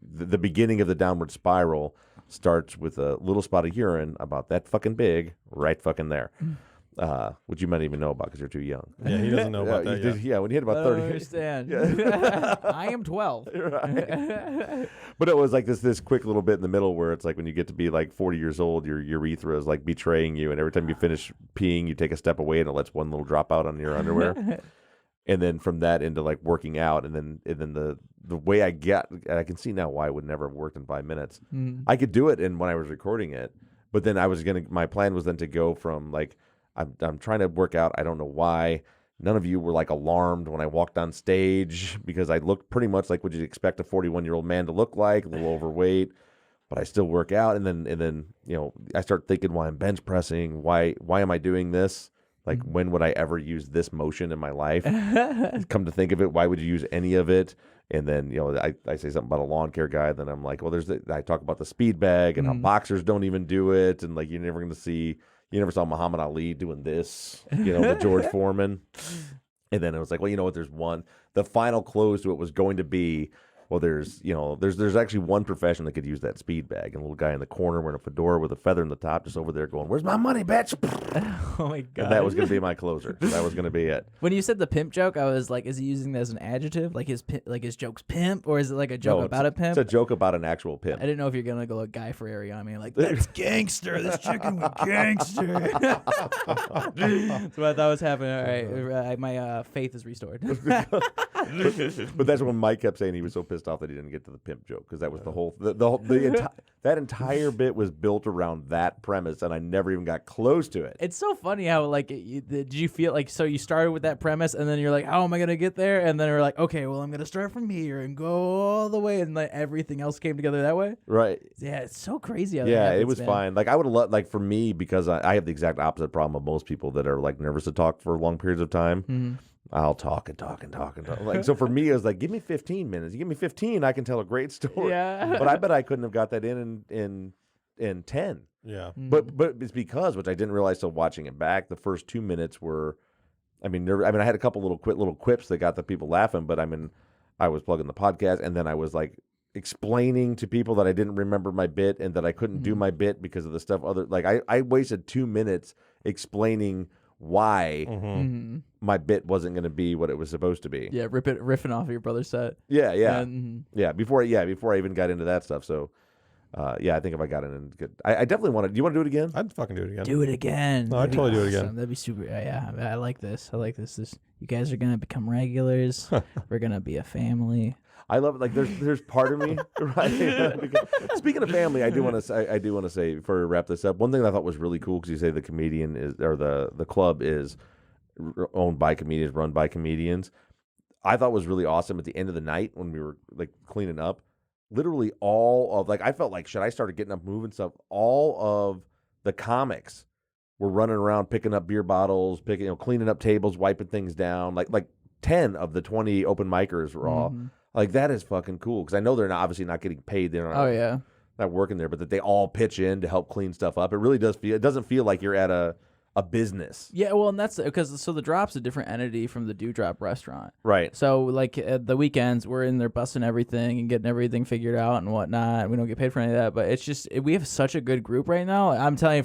A: the beginning of the downward spiral starts with a little spot of urine about that fucking big right fucking there. Which you might even know about because you're too young.
B: Yeah, he doesn't know about that yet.
A: Yeah, when you hit about
C: I
A: 30.
C: don't understand. I am 12.
A: Right. But it was like this quick little bit in the middle where it's like when you get to be like 40 years old, your urethra is like betraying you, and every time you finish peeing, you take a step away and it lets one little drop out on your underwear. And then from that into like working out, and then the way I can see now why it would never have worked in 5 minutes. I could do it when I was recording it, but then my plan was then to go from like I'm trying to work out. I don't know why. None of you were like alarmed when I walked on stage because I looked pretty much like what you'd expect a 41-year-old man to look like, a little overweight, but I still work out. And then I start thinking why I'm bench pressing. Why am I doing this? Like when would I ever use this motion in my life? Come to think of it, why would you use any of it? And then I say something about a lawn care guy. Then I'm like, well, I talk about the speed bag and how boxers don't even do it, and like you're never going to see. You never saw Muhammad Ali doing this, the George Foreman. And then it was like, well, you know what? There's one. The final close to it was going to be, well, there's actually one profession that could use that speed bag. And a little guy in the corner wearing a fedora with a feather in the top, just over there going, "Where's my money, bitch?"
C: Oh my god.
A: And that was going to be my closer. That was going to be it.
C: When you said the pimp joke, I was like, is he using that as an adjective? Like his joke's pimp, or is it like a joke about a pimp?
A: It's a joke about an actual pimp.
C: I didn't know if you're gonna go like Guy Fieri on me, like that's gangster. This chicken was gangster. That's what I thought was happening. All right, my faith is restored.
A: But that's when Mike kept saying he was so pissed off that he didn't get to the pimp joke because that was the whole that entire bit was built around that premise, and I never even got close to it.
C: It's so funny how like did you feel like so you started with that premise and then you're like, how am I gonna get there? And then you're like, okay, well I'm gonna start from here and go all the way, and like everything else came together that way.
A: Right.
C: Yeah, it's so crazy. How that
A: Yeah,
C: happens,
A: it was
C: man.
A: fine. Like I would have loved, like for me, because I have the exact opposite problem of most people that are like nervous to talk for long periods of time. I'll talk and talk and talk and talk. Like so for me, it was like, give me 15 minutes. You give me 15, I can tell a great story.
C: Yeah.
A: But I bet I couldn't have got that in 10.
B: Yeah.
A: But it's because, which I didn't realize till watching it back, the first 2 minutes were, I had a couple little quips that got the people laughing, but I was plugging the podcast, and then I was like explaining to people that I didn't remember my bit and that I couldn't do my bit because of the stuff I wasted 2 minutes explaining why my bit wasn't going to be what it was supposed to be.
C: Yeah, riffing off of your brother's set.
A: Yeah.
C: Yeah,
A: Before I even got into that stuff. So, I think if I got in and good, I definitely want to. Do you want to do it again?
B: I'd fucking do it again.
C: do it again.
B: No, I'd totally do it again.
C: Awesome. That'd be super. Yeah, I like this. You guys are gonna become regulars. We're gonna be a family.
A: I love it. Like there's part of me, right? Because, speaking of family, I do want to say before we wrap this up, one thing that I thought was really cool because you say the comedian is or the club is owned by comedians, run by comedians. I thought was really awesome at the end of the night when we were like cleaning up. Literally all of I felt like shit. I started getting up, moving stuff. All of the comics were running around picking up beer bottles, cleaning up tables, wiping things down. Like 10 of the 20 open micers were all. Like that is fucking cool because I know they're obviously not getting paid. They're not, not working there, but that they all pitch in to help clean stuff up. It really does feel. It doesn't feel like you're at a business.
C: Yeah, well, and that's because the Drop's a different entity from the Dewdrop restaurant.
A: Right.
C: So like at the weekends, we're in there busting everything and getting everything figured out and whatnot. We don't get paid for any of that, but it's just we have such a good group right now. I'm telling you,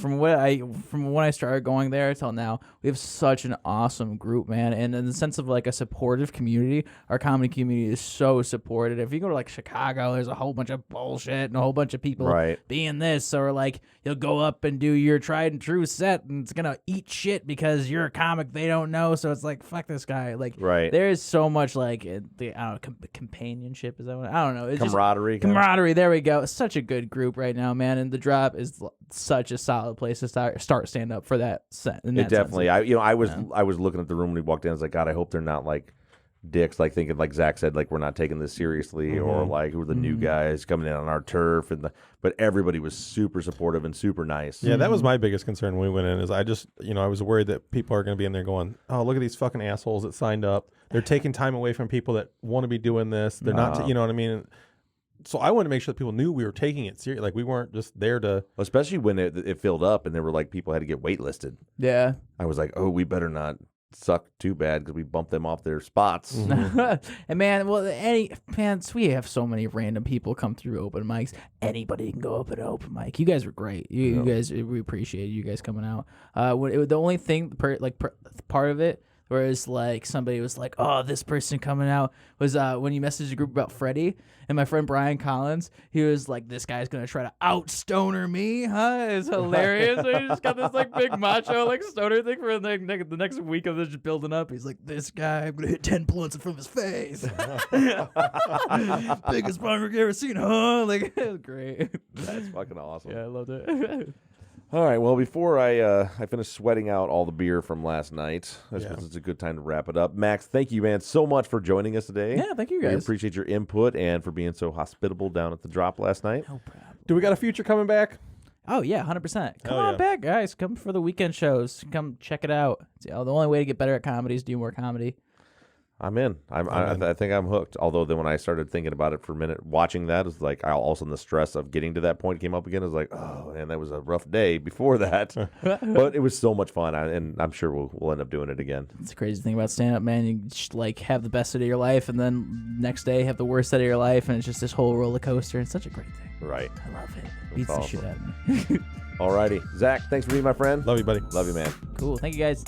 C: from when I started going there till now, we have such an awesome group, man. And in the sense of like a supportive community, our comedy community is so supportive. If you go to like Chicago, there's a whole bunch of bullshit and a whole bunch of people being this, or like you'll go up and do your tried and true set and it's gonna eat shit because you're a comic they don't know, so it's like fuck this guy. Like there is so much like the I don't know, companionship, is that what I don't know, it's
A: camaraderie.
C: Camaraderie, there we go. It's such a good group right now, man, and the Drop is such a solid place to start stand up for that set.
A: It definitely. I was looking at the room when we walked in. I was like, God, I hope they're not like dicks, like thinking like Zach said, like we're not taking this seriously, or like who are the new guys coming in on our turf, but everybody was super supportive and super nice.
B: Yeah, that was my biggest concern when we went in. Is I just I was worried that people are going to be in there going, oh, look at these fucking assholes that signed up. They're taking time away from people that want to be doing this. They're not, you know what I mean. So I wanted to make sure that people knew we were taking it seriously. Like we weren't just there to.
A: Especially when it filled up and there were like people had to get waitlisted.
C: Yeah.
A: I was like, oh, we better not suck too bad because we bumped them off their spots.
C: And man, we have so many random people come through open mics. Anybody can go up at an open mic. You guys were great. You guys, we appreciate you guys coming out. The only thing, part of it, whereas like somebody was like, oh, this person coming out, was when you messaged a group about Freddie, and my friend Brian Collins, he was like, this guy's gonna try to out stoner me, huh? It's hilarious. So he just got this like big macho like stoner thing for the next week of this just building up. He's like, this guy, I'm gonna hit 10 blunts from his face. Biggest punk you ever seen, huh? Like, it was great.
A: That's fucking awesome.
C: Yeah, I loved it.
A: All right, well, before I finish sweating out all the beer from last night, I suppose it's a good time to wrap it up. Max, thank you, man, so much for joining us today.
C: Yeah, thank you, guys.
A: We appreciate your input and for being so hospitable down at the Drop last night.
C: No problem.
B: Do we got a future coming back?
C: Oh, yeah, 100%. Come
B: Hell
C: on
B: yeah.
C: back, guys. Come for the weekend shows. Come check it out. The only way to get better at comedy is do more comedy.
A: I'm in. I think I'm hooked. Although then when I started thinking about it for a minute, watching that, is like all of a sudden the stress of getting to that point came up again. I was like, oh, man, that was a rough day before that. But it was so much fun, and I'm sure we'll end up doing it again.
C: It's the crazy thing about stand-up, man. You just, like, have the best day of your life, and then next day have the worst day of your life, and it's just this whole roller coaster. It's such a great thing.
A: Right.
C: I love it. Beats
A: awesome.
C: the shit out of me.
A: All righty. Zach, thanks for being my friend.
B: Love you, buddy.
A: Love you, man.
C: Cool. Thank you, guys.